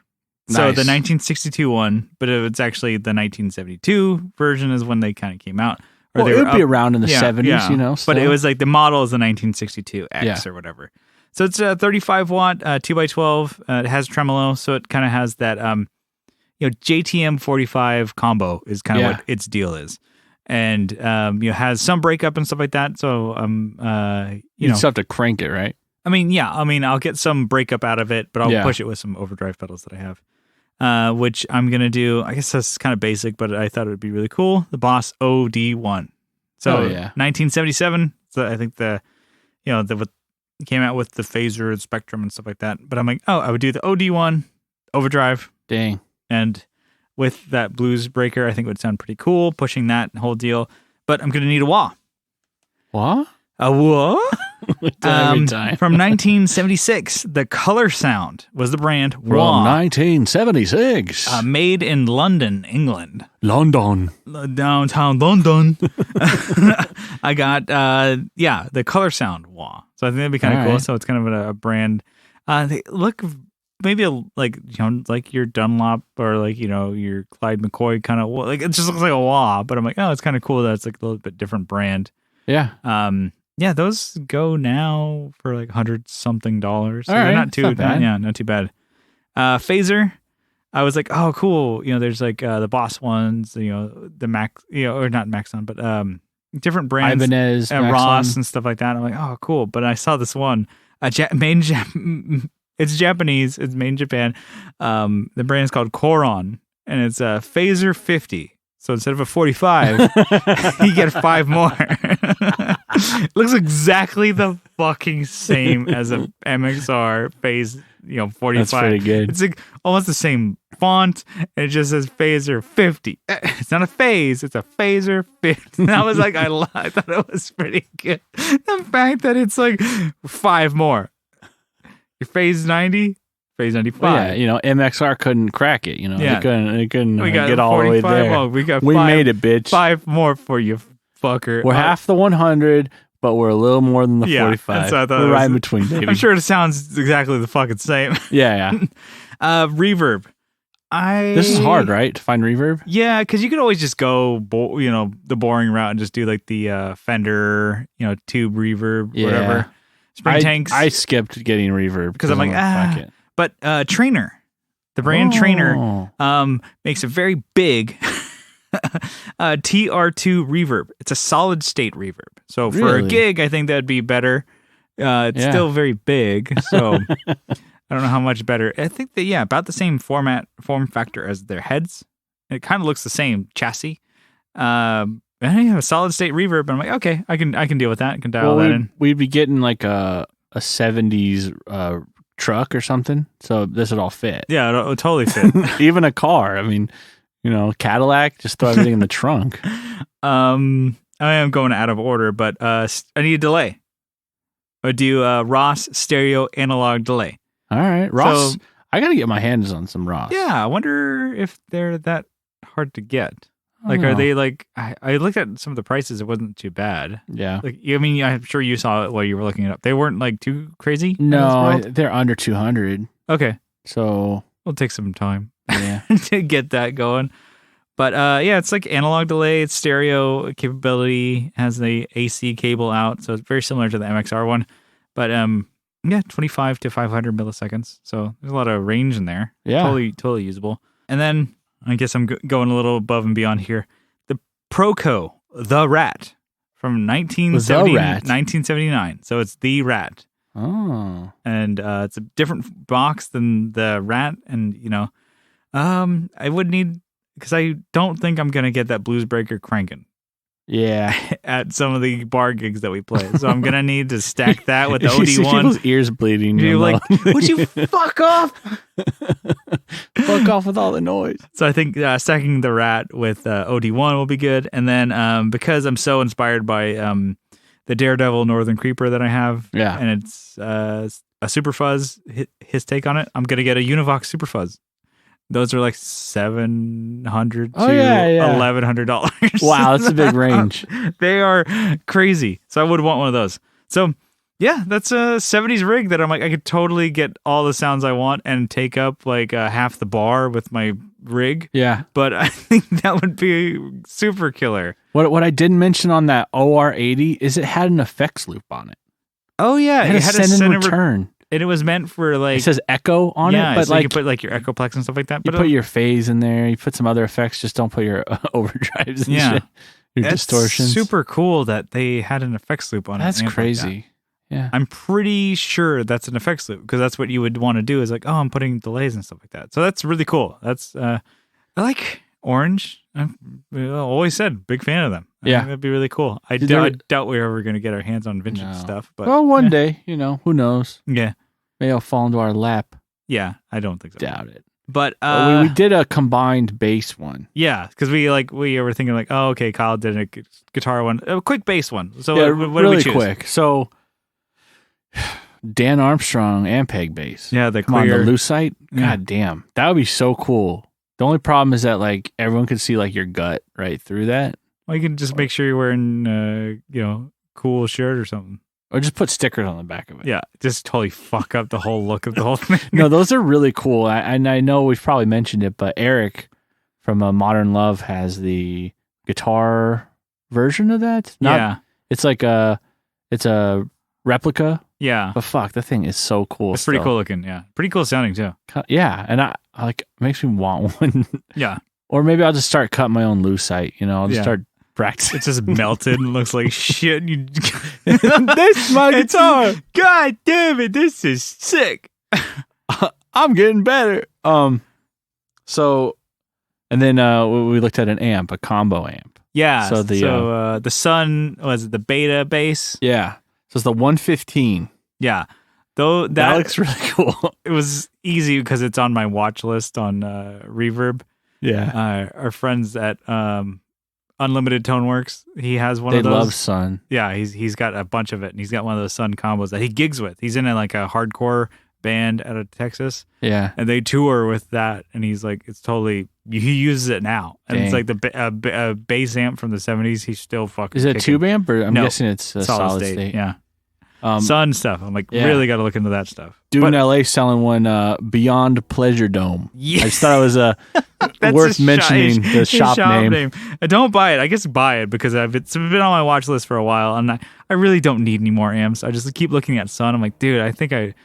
[SPEAKER 1] So the 1962 one, but it's actually the 1972 version is when they kind of came out.
[SPEAKER 2] Or it would be around in the 70s,
[SPEAKER 1] But it was like the model is the 1962 X or whatever. So it's a 35 watt, 2x12. It has tremolo, so it kind of has that, JTM 45 combo is kind of what its deal is, and has some breakup and stuff like that. So
[SPEAKER 2] you just have to crank it, right?
[SPEAKER 1] I mean, I'll get some breakup out of it, but I'll push it with some overdrive pedals that I have. Which I'm going to do. I guess that's kind of basic, but I thought it would be really cool. The Boss OD1. So 1977. So I think what came out with the phaser and spectrum and stuff like that. But I'm like, I would do the OD1 overdrive.
[SPEAKER 2] Dang.
[SPEAKER 1] And with that blues breaker, I think it would sound pretty cool, pushing that whole deal. But I'm going to need a wah.
[SPEAKER 2] What?
[SPEAKER 1] A wah?
[SPEAKER 2] Every time.
[SPEAKER 1] From 1976, the Color Sound was the brand.
[SPEAKER 2] From 1976.
[SPEAKER 1] Made in London, England.
[SPEAKER 2] London.
[SPEAKER 1] Downtown London. I got, the Color Sound wah. So I think that'd be kind of cool. Right. So it's kind of a brand. They look maybe like your Dunlop or like, your Clyde McCoy kind of, like it just looks like a wah. But I'm like, it's kind of cool that it's like a little bit different brand.
[SPEAKER 2] Yeah.
[SPEAKER 1] Yeah, those go now for like $100-something. So
[SPEAKER 2] they're
[SPEAKER 1] not too bad. Yeah, not too bad. Phaser, I was like, oh, cool. There's like the Boss ones, the Max, or not Maxon, but different brands,
[SPEAKER 2] Ibanez,
[SPEAKER 1] Ross and stuff like that. I'm like, oh, cool. But I saw this one, it's Japanese. It's made in Japan. The brand is called Koron, and it's a Phaser 50. So instead of a 45, you get 5 more. It looks exactly the fucking same as a MXR phase, 45.
[SPEAKER 2] That's pretty good.
[SPEAKER 1] It's like almost the same font. And it just says Phaser 50. It's not a phase. It's a Phaser 50. And I was like, I thought it was pretty good. The fact that it's like 5 more. Your phase 90. Phase 95.
[SPEAKER 2] Well, yeah, MXR couldn't crack it. It couldn't get all the way there.
[SPEAKER 1] Well,
[SPEAKER 2] we made it, bitch.
[SPEAKER 1] 5 more for you, fucker.
[SPEAKER 2] We're half the 100, but we're a little more than the 45.
[SPEAKER 1] So
[SPEAKER 2] we're right in between, baby.
[SPEAKER 1] I'm sure it sounds exactly the fucking same.
[SPEAKER 2] Yeah.
[SPEAKER 1] Reverb.
[SPEAKER 2] This is hard, right? To find reverb?
[SPEAKER 1] Yeah, because you could always just go, the boring route and just do like the Fender, tube reverb, whatever. Spring tanks.
[SPEAKER 2] I skipped getting reverb
[SPEAKER 1] because I'm like, fuck it. But Trainer, the brand Trainer, makes a very big TR2 reverb. It's a solid state reverb. So for a gig, I think that'd be better. It's still very big, so I don't know how much better. I think that about the same form factor as their heads. It kind of looks the same chassis. And you have a solid state reverb. And I'm like, okay, I can deal with that. I can dial that in.
[SPEAKER 2] We'd be getting like a 70s truck or something. So this would all fit.
[SPEAKER 1] Yeah, it'll totally fit.
[SPEAKER 2] Even a car. I mean, Cadillac, just throw everything in the trunk.
[SPEAKER 1] I am going out of order, but I need a delay. Or do Ross stereo analog delay.
[SPEAKER 2] All right. Ross, I got to get my hands on some Ross.
[SPEAKER 1] Yeah, I wonder if they're that hard to get. Like, are they like, I looked at some of the prices. It wasn't too bad.
[SPEAKER 2] Yeah.
[SPEAKER 1] Like, I mean, I'm sure you saw it while you were looking it up. They weren't like too crazy.
[SPEAKER 2] No, they're under 200.
[SPEAKER 1] Okay.
[SPEAKER 2] So
[SPEAKER 1] it'll take some time
[SPEAKER 2] yeah.
[SPEAKER 1] to get that going. But yeah, it's like analog delay. It's stereo capability, has the AC cable out. So it's very similar to the MXR one. But yeah, 25 to 500 milliseconds. So there's a lot of range in there.
[SPEAKER 2] Yeah.
[SPEAKER 1] Totally usable. And then I guess I'm going a little above and beyond here. The Proco, the Rat, from 1979. So it's the Rat.
[SPEAKER 2] Oh.
[SPEAKER 1] And it's a different box than the Rat. And, I would need, because I don't think I'm going to get that Blues Breaker cranking.
[SPEAKER 2] Yeah.
[SPEAKER 1] At some of the bar gigs that we play. So I'm going to need to stack that with the OD1.
[SPEAKER 2] You see people's ears bleeding.
[SPEAKER 1] You're like, would you fuck off?
[SPEAKER 2] Fuck off with all the noise.
[SPEAKER 1] So I think stacking the Rat with OD1 will be good. And then because I'm so inspired by the Daredevil Northern Creeper that I have, and it's a Super Fuzz, his take on it, I'm going to get a Univox Super Fuzz. Those are like $700 to $1,100.
[SPEAKER 2] Wow, that's a big range.
[SPEAKER 1] They are crazy. So I would want one of those. So yeah, that's a 70s rig that I'm like, I could totally get all the sounds I want and take up like half the bar with my rig.
[SPEAKER 2] Yeah.
[SPEAKER 1] But I think that would be super killer.
[SPEAKER 2] What I didn't mention on that OR80 is it had an effects loop on it.
[SPEAKER 1] Oh yeah.
[SPEAKER 2] It had a send and return.
[SPEAKER 1] And it was meant for like...
[SPEAKER 2] It says echo on it, but
[SPEAKER 1] so you can put like your Echoplex and stuff like that.
[SPEAKER 2] You put your phase in there, you put some other effects, just don't put your overdrives and shit. Your distortions.
[SPEAKER 1] Super cool that they had an effects loop on it.
[SPEAKER 2] That's crazy.
[SPEAKER 1] Like that.
[SPEAKER 2] Yeah.
[SPEAKER 1] I'm pretty sure that's an effects loop because that's what you would want to do is like, oh, I'm putting delays and stuff like that. So that's really cool. That's I like Orange. I've always said big fan of them.
[SPEAKER 2] Yeah.
[SPEAKER 1] I think that'd be really cool. I doubt we're ever going to get our hands on vintage stuff. But
[SPEAKER 2] one day, who knows?
[SPEAKER 1] Yeah.
[SPEAKER 2] Maybe it'll fall into our lap.
[SPEAKER 1] Yeah, I don't think so.
[SPEAKER 2] Doubt it.
[SPEAKER 1] But
[SPEAKER 2] we did a combined bass one.
[SPEAKER 1] Yeah, because we were thinking like, oh, okay, Kyle did a guitar one, a quick bass one. So what
[SPEAKER 2] really
[SPEAKER 1] did we choose?
[SPEAKER 2] Quick. So Dan Armstrong Ampeg bass.
[SPEAKER 1] Yeah, the
[SPEAKER 2] clear the Lucite. God damn, that would be so cool. The only problem is that like everyone could see like your gut right through that.
[SPEAKER 1] Well, you can just make sure you're wearing cool shirt or something.
[SPEAKER 2] Or just put stickers on the back of it.
[SPEAKER 1] Yeah, just totally fuck up the whole look of the whole thing.
[SPEAKER 2] No, those are really cool. And I know we've probably mentioned it, but Eric from Modern Love has the guitar version of that. It's like it's a replica.
[SPEAKER 1] Yeah.
[SPEAKER 2] But fuck, the thing is so cool.
[SPEAKER 1] It's pretty cool looking, yeah. Pretty cool sounding too.
[SPEAKER 2] Yeah, and I like makes me want one.
[SPEAKER 1] Yeah.
[SPEAKER 2] Or maybe I'll just start cutting my own Lucite, I'll just start practicing.
[SPEAKER 1] It's just melted and looks like shit.
[SPEAKER 2] This is my guitar.
[SPEAKER 1] God damn it, this is sick.
[SPEAKER 2] I'm getting better. So, and then we looked at an amp, a combo amp.
[SPEAKER 1] Yeah. So the Sun was the Beta bass.
[SPEAKER 2] Yeah. So it's the 115.
[SPEAKER 1] Yeah. Though that
[SPEAKER 2] looks really cool.
[SPEAKER 1] It was easy because it's on my watch list on Reverb.
[SPEAKER 2] Yeah.
[SPEAKER 1] Our friends at Unlimited Toneworks, he has one of those.
[SPEAKER 2] They love Sun.
[SPEAKER 1] Yeah, he's got a bunch of it, and he's got one of those Sun combos that he gigs with. He's in a hardcore band out of Texas.
[SPEAKER 2] Yeah,
[SPEAKER 1] and they tour with that, and he's like, it's totally. He uses it now, and it's like the bass amp from the 70s. He's still fucking.
[SPEAKER 2] Is it a tube amp, or I'm guessing it's a solid state?
[SPEAKER 1] Yeah. Sun stuff. I'm like, really got to look into that stuff.
[SPEAKER 2] Dude in LA selling one Beyond Pleasure Dome.
[SPEAKER 1] Yeah.
[SPEAKER 2] I just thought it was worth mentioning the shop name.
[SPEAKER 1] Don't buy it. I guess buy it because it's been on my watch list for a while, and I really don't need any more amps. I just keep looking at Sun. I'm like, dude, I think if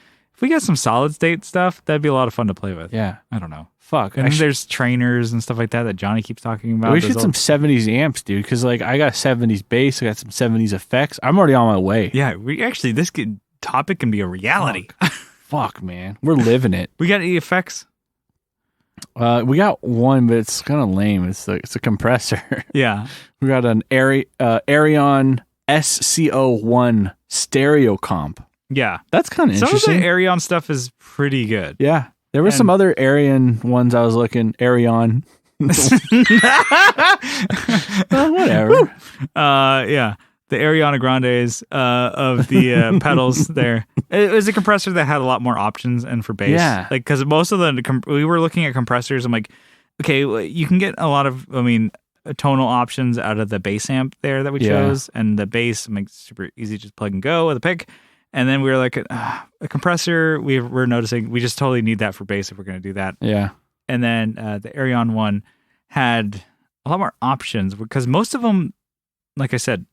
[SPEAKER 1] we got some solid state stuff, that'd be a lot of fun to play with.
[SPEAKER 2] Yeah.
[SPEAKER 1] I don't know.
[SPEAKER 2] Fuck.
[SPEAKER 1] And there's trainers and stuff like that Johnny keeps talking about.
[SPEAKER 2] We should get some 70s amps, dude, because I got 70s bass, I got some 70s effects. I'm already on my way.
[SPEAKER 1] Yeah, this topic can be a reality.
[SPEAKER 2] Fuck, man. We're living it.
[SPEAKER 1] We got any effects?
[SPEAKER 2] We got one, but it's kind of lame. It's a compressor.
[SPEAKER 1] Yeah.
[SPEAKER 2] We got an Arion SCO1 stereo comp.
[SPEAKER 1] Yeah.
[SPEAKER 2] That's kind of interesting.
[SPEAKER 1] Some of the Arion stuff is pretty good.
[SPEAKER 2] Yeah. There were some other Arion ones I was looking. Arion. Whatever.
[SPEAKER 1] Yeah. The Ariana Grandes of the pedals there. It was a compressor that had a lot more options and for bass.
[SPEAKER 2] Yeah.
[SPEAKER 1] Like, because most of we were looking at compressors. I'm like, okay, well, you can get a lot of, tonal options out of the bass amp there that we chose. And the bass makes it super easy, just plug and go with a pick. And then we were like, a compressor, we're noticing we just totally need that for bass if we're going to do that.
[SPEAKER 2] Yeah.
[SPEAKER 1] And then the Arion one had a lot more options because most of them, like I said,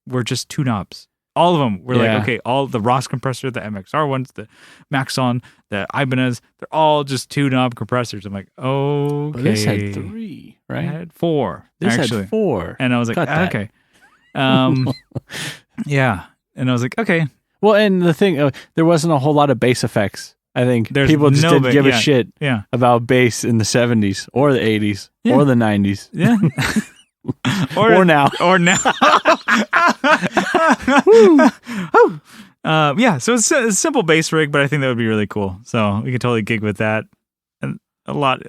[SPEAKER 1] were just two knobs. All of them were like, okay, all the Ross compressor, the MXR ones, the Maxon, the Ibanez, they're all just two knob compressors. I'm like, okay.
[SPEAKER 2] But this had 3, right?
[SPEAKER 1] I had 4.
[SPEAKER 2] This
[SPEAKER 1] actually.
[SPEAKER 2] Had 4.
[SPEAKER 1] And I was like, okay. Yeah. And I was like, okay.
[SPEAKER 2] Well, and the thing, there wasn't a whole lot of bass effects. I think people just didn't give a shit about bass in the 70s or the 80s or the 90s.
[SPEAKER 1] Yeah.
[SPEAKER 2] or now.
[SPEAKER 1] Or now. Yeah, so it's a simple bass rig, but I think that would be really cool. So we could totally gig with that. And a lot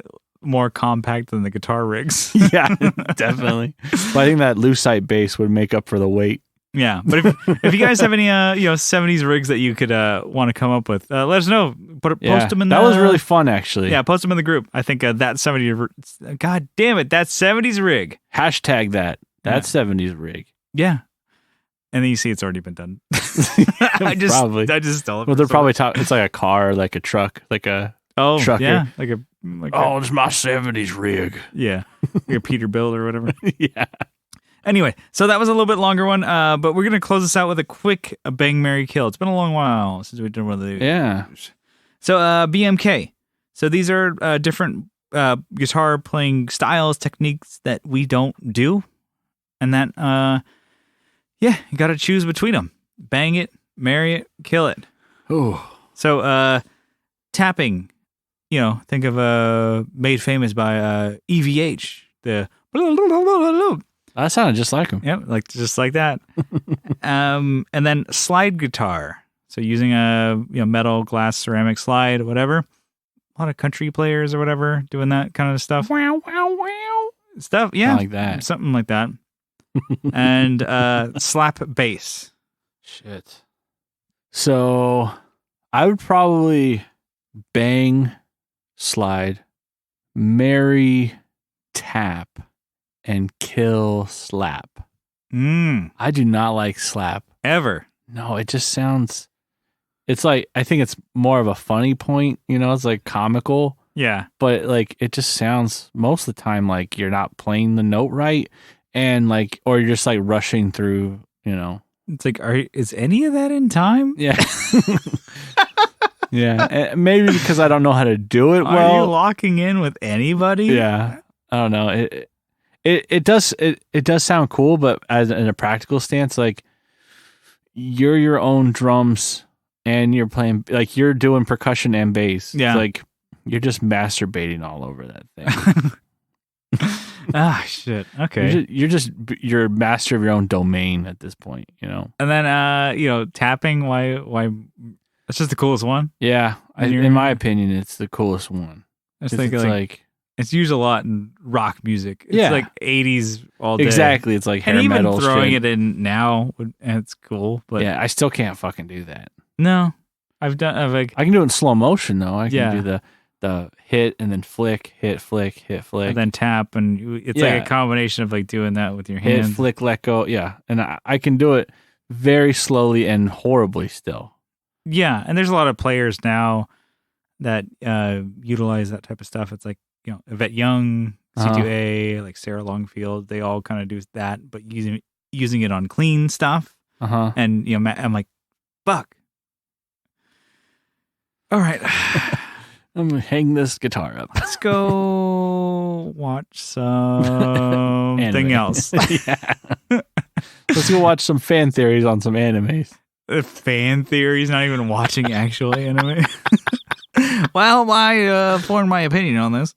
[SPEAKER 1] more compact than the guitar rigs.
[SPEAKER 2] Yeah, definitely. But I think that Lucite bass would make up for the weight.
[SPEAKER 1] Yeah, but if you guys have any 70s rigs that you could want to come up with, let us know. Post them in the...
[SPEAKER 2] That was really fun, actually.
[SPEAKER 1] Yeah, post them in the group. I think that 70s... God damn it, that 70s rig.
[SPEAKER 2] Hashtag that. That 70s rig.
[SPEAKER 1] Yeah. And then you see it's already been done. I just stole it.
[SPEAKER 2] Well, they're probably talking... It's like a car, like a truck, like a trucker.
[SPEAKER 1] Yeah,
[SPEAKER 2] it's my 70s rig.
[SPEAKER 1] Yeah, like a Peterbilt or whatever.
[SPEAKER 2] Yeah.
[SPEAKER 1] Anyway, so that was a little bit longer one, but we're going to close this out with a quick Bang, Marry, Kill. It's been a long while since we did one of these.
[SPEAKER 2] Yeah.
[SPEAKER 1] So BMK. So these are different guitar playing styles, techniques that we don't do. And that, you got to choose between them. Bang it, marry it, kill it.
[SPEAKER 2] Ooh.
[SPEAKER 1] So tapping, think of Made Famous by EVH. The...
[SPEAKER 2] That sounded just like him.
[SPEAKER 1] Yep, just like that. And then slide guitar. So using a metal, glass, ceramic slide, whatever. A lot of country players or whatever doing that kind of stuff.
[SPEAKER 2] Wow, wow, wow.
[SPEAKER 1] Stuff, yeah.
[SPEAKER 2] Like that.
[SPEAKER 1] Something like that. And slap bass.
[SPEAKER 2] Shit. So I would probably bang, slide, marry, tap, and kill slap. I do not like slap.
[SPEAKER 1] Ever.
[SPEAKER 2] No, it just sounds... It's like, I think it's more of a funny point, it's like comical.
[SPEAKER 1] Yeah.
[SPEAKER 2] But like, it just sounds most of the time like you're not playing the note right. And like, or you're just like rushing through,
[SPEAKER 1] It's like, is any of that in time?
[SPEAKER 2] Yeah. Yeah. Maybe because I don't know how to do it well.
[SPEAKER 1] Are you locking in with anybody?
[SPEAKER 2] Yeah. I don't know. It does sound cool, but as in a practical stance, like you're your own drums and you're playing, like you're doing percussion and bass.
[SPEAKER 1] Yeah.
[SPEAKER 2] It's like you're just masturbating all over that thing.
[SPEAKER 1] Shit. Okay.
[SPEAKER 2] You're master of your own domain at this point,
[SPEAKER 1] And then tapping, why it's just the coolest one.
[SPEAKER 2] Yeah. In my opinion, it's the coolest one.
[SPEAKER 1] I think like it's used a lot in rock music. It's like 80s all day.
[SPEAKER 2] Exactly. It's like hair
[SPEAKER 1] and
[SPEAKER 2] metal.
[SPEAKER 1] Even throwing
[SPEAKER 2] shit.
[SPEAKER 1] it in now, and it's cool. But
[SPEAKER 2] yeah, I still can't fucking do that.
[SPEAKER 1] No, I can
[SPEAKER 2] do it in slow motion though. I can do the hit and then flick, hit, flick, hit, flick,
[SPEAKER 1] and then tap, and it's like a combination of like doing that with your hands.
[SPEAKER 2] Hit, flick, let go. Yeah, and I can do it very slowly and horribly still.
[SPEAKER 1] Yeah, and there's a lot of players now that utilize that type of stuff. It's like Yvette Young, C2A, like Sarah Longfield. They all kind of do that, but using it on clean stuff. And I'm like, fuck. All right.
[SPEAKER 2] I'm gonna hang this guitar up.
[SPEAKER 1] Let's go watch something else.
[SPEAKER 2] Yeah. Let's go watch some fan theories on some animes.
[SPEAKER 1] Fan theories, not even watching actual anime. Well, I formed my opinion on this.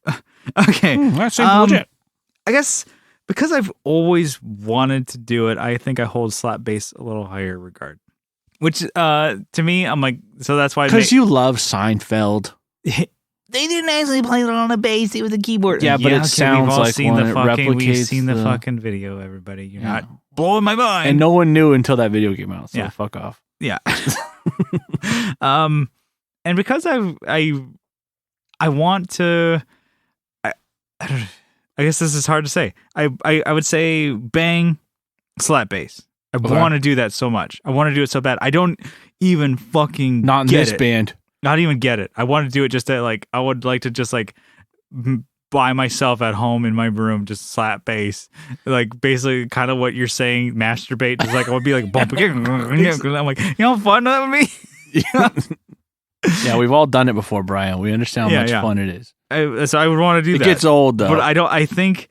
[SPEAKER 1] Okay.
[SPEAKER 2] That seems legit.
[SPEAKER 1] I guess because I've always wanted to do it, I think I hold slap bass a little higher regard. Which, to me, I'm like, so that's why.
[SPEAKER 2] Because you love Seinfeld.
[SPEAKER 1] They didn't actually play it on a bass; it was a keyboard.
[SPEAKER 2] Yeah, but it sounds like one it replicates.
[SPEAKER 1] We've seen the fucking video. Everybody, you're not blowing my mind.
[SPEAKER 2] And no one knew until that video came out. So fuck off.
[SPEAKER 1] Yeah. And because I want to, I guess this is hard to say. I would say bang, slap bass. I want to do that so much. I want to do it so bad. I don't even fucking
[SPEAKER 2] not in this band.
[SPEAKER 1] Not even get it. I want to do it just to like. I would like to just like by myself at home in my room, just slap bass, like basically kind of what you're saying. Masturbate. Just like I would be like bumping. I'm like, you know, how fun that would be.
[SPEAKER 2] Yeah, we've all done it before, Brian. We understand how much fun it is.
[SPEAKER 1] So I would want to do that.
[SPEAKER 2] It gets old though,
[SPEAKER 1] but I don't. I think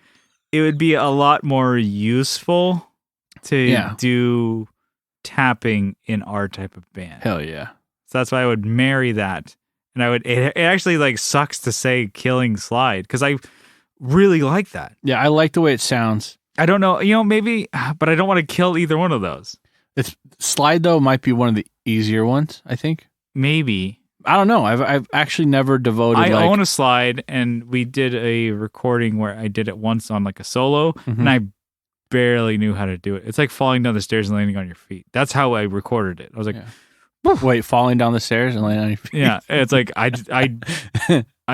[SPEAKER 1] it would be a lot more useful to do tapping in our type of band.
[SPEAKER 2] Hell yeah.
[SPEAKER 1] So that's why I would marry that. And I would, it actually like sucks to say killing slide because I really like that.
[SPEAKER 2] Yeah, I like the way it sounds.
[SPEAKER 1] I don't know, maybe, but I don't want to kill either one of those.
[SPEAKER 2] It's slide though might be one of the easier ones, I think.
[SPEAKER 1] Maybe.
[SPEAKER 2] I don't know. I've actually never devoted.
[SPEAKER 1] I own a slide, and we did a recording where I did it once on like a solo, and I barely knew how to do it. It's like falling down the stairs and landing on your feet. That's how I recorded it. I was like,
[SPEAKER 2] wait, falling down the stairs and landing on your feet?
[SPEAKER 1] Yeah, it's like I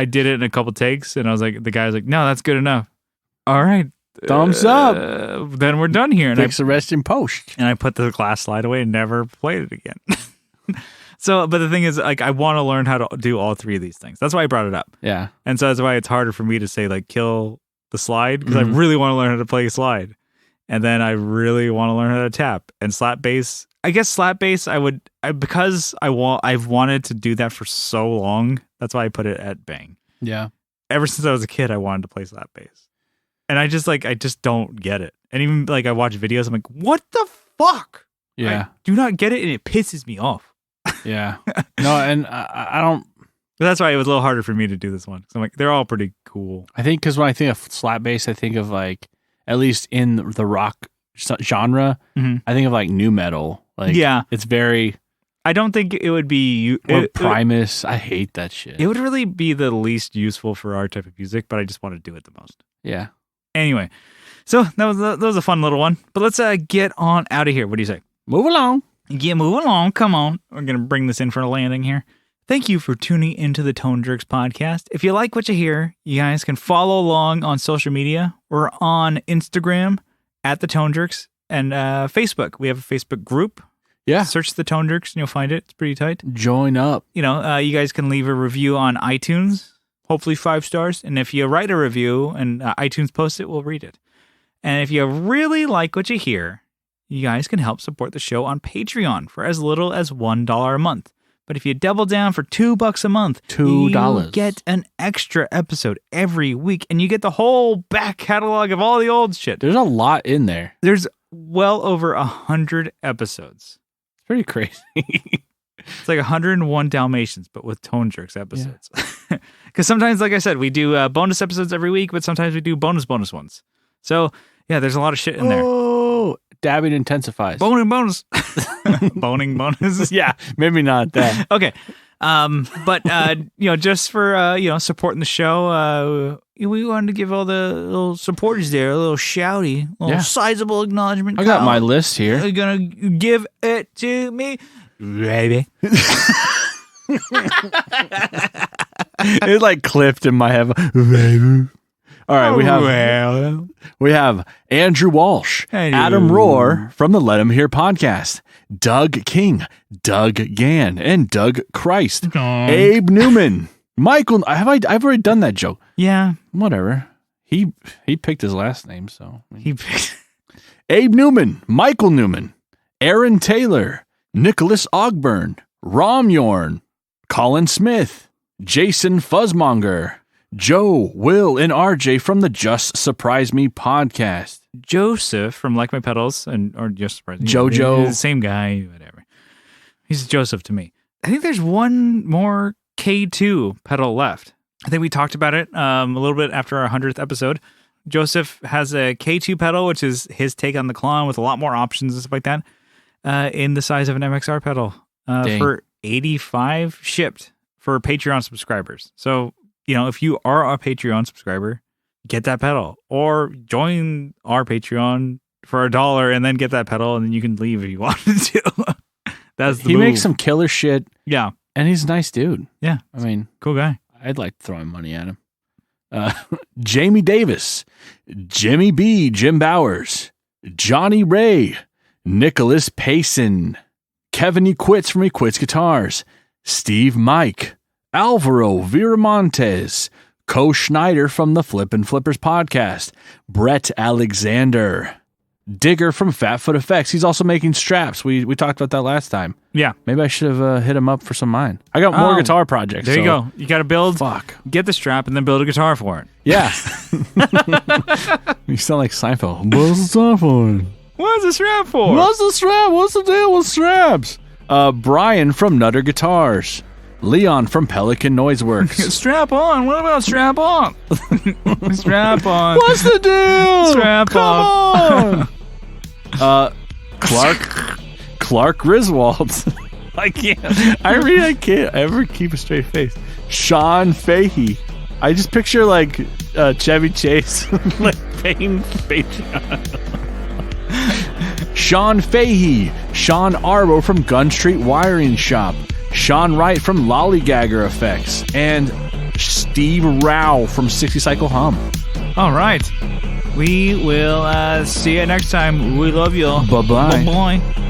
[SPEAKER 1] did it in a couple takes, and I was like, the guy was like, no, that's good enough. All right,
[SPEAKER 2] thumbs up.
[SPEAKER 1] Then we're done here. And
[SPEAKER 2] fix the rest in post.
[SPEAKER 1] And I put the glass slide away and never played it again. So, but the thing is, like, I want to learn how to do all three of these things. That's why I brought it up.
[SPEAKER 2] Yeah,
[SPEAKER 1] and so that's why it's harder for me to say like kill the slide because I really want to learn how to play slide, and then I really want to learn how to tap and slap bass. I guess slap bass, because I've wanted to do that for so long. That's why I put it at bang.
[SPEAKER 2] Yeah.
[SPEAKER 1] Ever since I was a kid, I wanted to play slap bass, and I just don't get it. And even like I watch videos, I'm like, what the fuck?
[SPEAKER 2] Yeah.
[SPEAKER 1] I do not get it, and it pisses me off.
[SPEAKER 2] Yeah. No, and I don't.
[SPEAKER 1] But that's why it was a little harder for me to do this one. So I'm like, they're all pretty cool.
[SPEAKER 2] I think because when I think of slap bass, I think of like, at least in the rock genre, I think of like nu metal. Like, it's very. I
[SPEAKER 1] don't think it would be
[SPEAKER 2] Primus. I hate that shit.
[SPEAKER 1] It would really be the least useful for our type of music, but I just want to do it the most.
[SPEAKER 2] Yeah.
[SPEAKER 1] Anyway, so that was a fun little one. But let's get on out of here. What do you say?
[SPEAKER 2] Move along.
[SPEAKER 1] Yeah, move along. Come on. We're going to bring this in for a landing here. Thank you for tuning into the Tone Jerks podcast. If you like what you hear, you guys can follow along on social media. We're on Instagram at the Tone Jerks and Facebook. We have a Facebook group.
[SPEAKER 2] Yeah.
[SPEAKER 1] Search the Tone Jerks and you'll find it. It's pretty tight.
[SPEAKER 2] Join up.
[SPEAKER 1] You guys can leave a review on iTunes, hopefully 5 stars. And if you write a review and iTunes posts it, we'll read it. And if you really like what you hear, you guys can help support the show on Patreon for as little as $1 a month. But if you double down for $2 a month,
[SPEAKER 2] $2,
[SPEAKER 1] you get an extra episode every week, and you get the whole back catalog of all the old shit.
[SPEAKER 2] There's a lot in there.
[SPEAKER 1] There's well over 100 episodes.
[SPEAKER 2] It's pretty crazy.
[SPEAKER 1] It's like 101 Dalmatians, but with Tone Jerks episodes. Because sometimes, like I said, we do bonus episodes every week, but sometimes we do bonus ones. So, yeah, there's a lot of shit in there.
[SPEAKER 2] Oh, dabbing intensifies.
[SPEAKER 1] Boning bonus. Boning bonus.
[SPEAKER 2] Yeah, maybe not that.
[SPEAKER 1] Okay. But just for supporting the show, we wanted to give all the little supporters there a little shouty, sizable acknowledgement.
[SPEAKER 2] I got my list here.
[SPEAKER 1] You're gonna give it to me, baby.
[SPEAKER 2] It like clipped in my head. All right, we have Andrew Walsh, Adam Rohr from the Let 'Em Hear podcast, Doug King, Doug Gann, and Doug Christ, Abe Newman, Michael. I've already done that joke.
[SPEAKER 1] Yeah,
[SPEAKER 2] whatever. He picked his last name, so
[SPEAKER 1] he picked
[SPEAKER 2] Abe Newman, Michael Newman, Aaron Taylor, Nicholas Ogburn, Rom Yorn, Colin Smith, Jason Fuzzmonger, Joe, Will, and RJ from the Just Surprise Me podcast.
[SPEAKER 1] Joseph from Like My Pedals or Just Surprise Me.
[SPEAKER 2] Jojo.
[SPEAKER 1] The same guy, whatever. He's Joseph to me. I think there's one more K2 pedal left. I think we talked about it a little bit after our 100th episode. Joseph has a K2 pedal, which is his take on the Klon with a lot more options and stuff like that, in the size of an MXR pedal for $85 shipped for Patreon subscribers. So, if you are a Patreon subscriber, get that pedal or join our Patreon for $1 and then get that pedal, and then you can leave if you wanted to. He
[SPEAKER 2] makes some killer shit.
[SPEAKER 1] Yeah.
[SPEAKER 2] And he's a nice dude.
[SPEAKER 1] Yeah.
[SPEAKER 2] I mean,
[SPEAKER 1] cool guy.
[SPEAKER 2] I'd like to throw him money at him. Jamie Davis, Jimmy B, Jim Bowers, Johnny Ray, Nicholas Payson, Kevin E. Quits from E. Quits Guitars, Steve Mike, Alvaro Viramontes, Co Schneider from the Flippin' Flippers podcast, Brett Alexander, Digger from Fatfoot Effects. He's also making straps. We talked about that last time.
[SPEAKER 1] Yeah.
[SPEAKER 2] Maybe I should have hit him up for some of mine. I got more guitar projects.
[SPEAKER 1] There you go. You got to build.
[SPEAKER 2] Fuck.
[SPEAKER 1] Get the strap and then build a guitar for it.
[SPEAKER 2] Yeah. You sound like Seinfeld. What's the strap for?
[SPEAKER 1] What's the strap for?
[SPEAKER 2] What's the strap? What's the deal with straps? Brian from Nutter Guitars. Leon from Pelican Noiseworks.
[SPEAKER 1] Strap on. What about strap on? Strap on.
[SPEAKER 2] What's the deal?
[SPEAKER 1] Strap
[SPEAKER 2] Come on. Clark Griswold. I can't ever keep a straight face. Sean Fahey. I just picture like Chevy Chase like paying Patreon. Sean Fahey. Sean Arbo from Gun Street Wiring Shop. Sean Wright from Lollygagger Effects, and Steve Rao from 60 Cycle Hum.
[SPEAKER 1] All right. We will see you next time. We love you.
[SPEAKER 2] Bye-bye.
[SPEAKER 1] Bye-bye.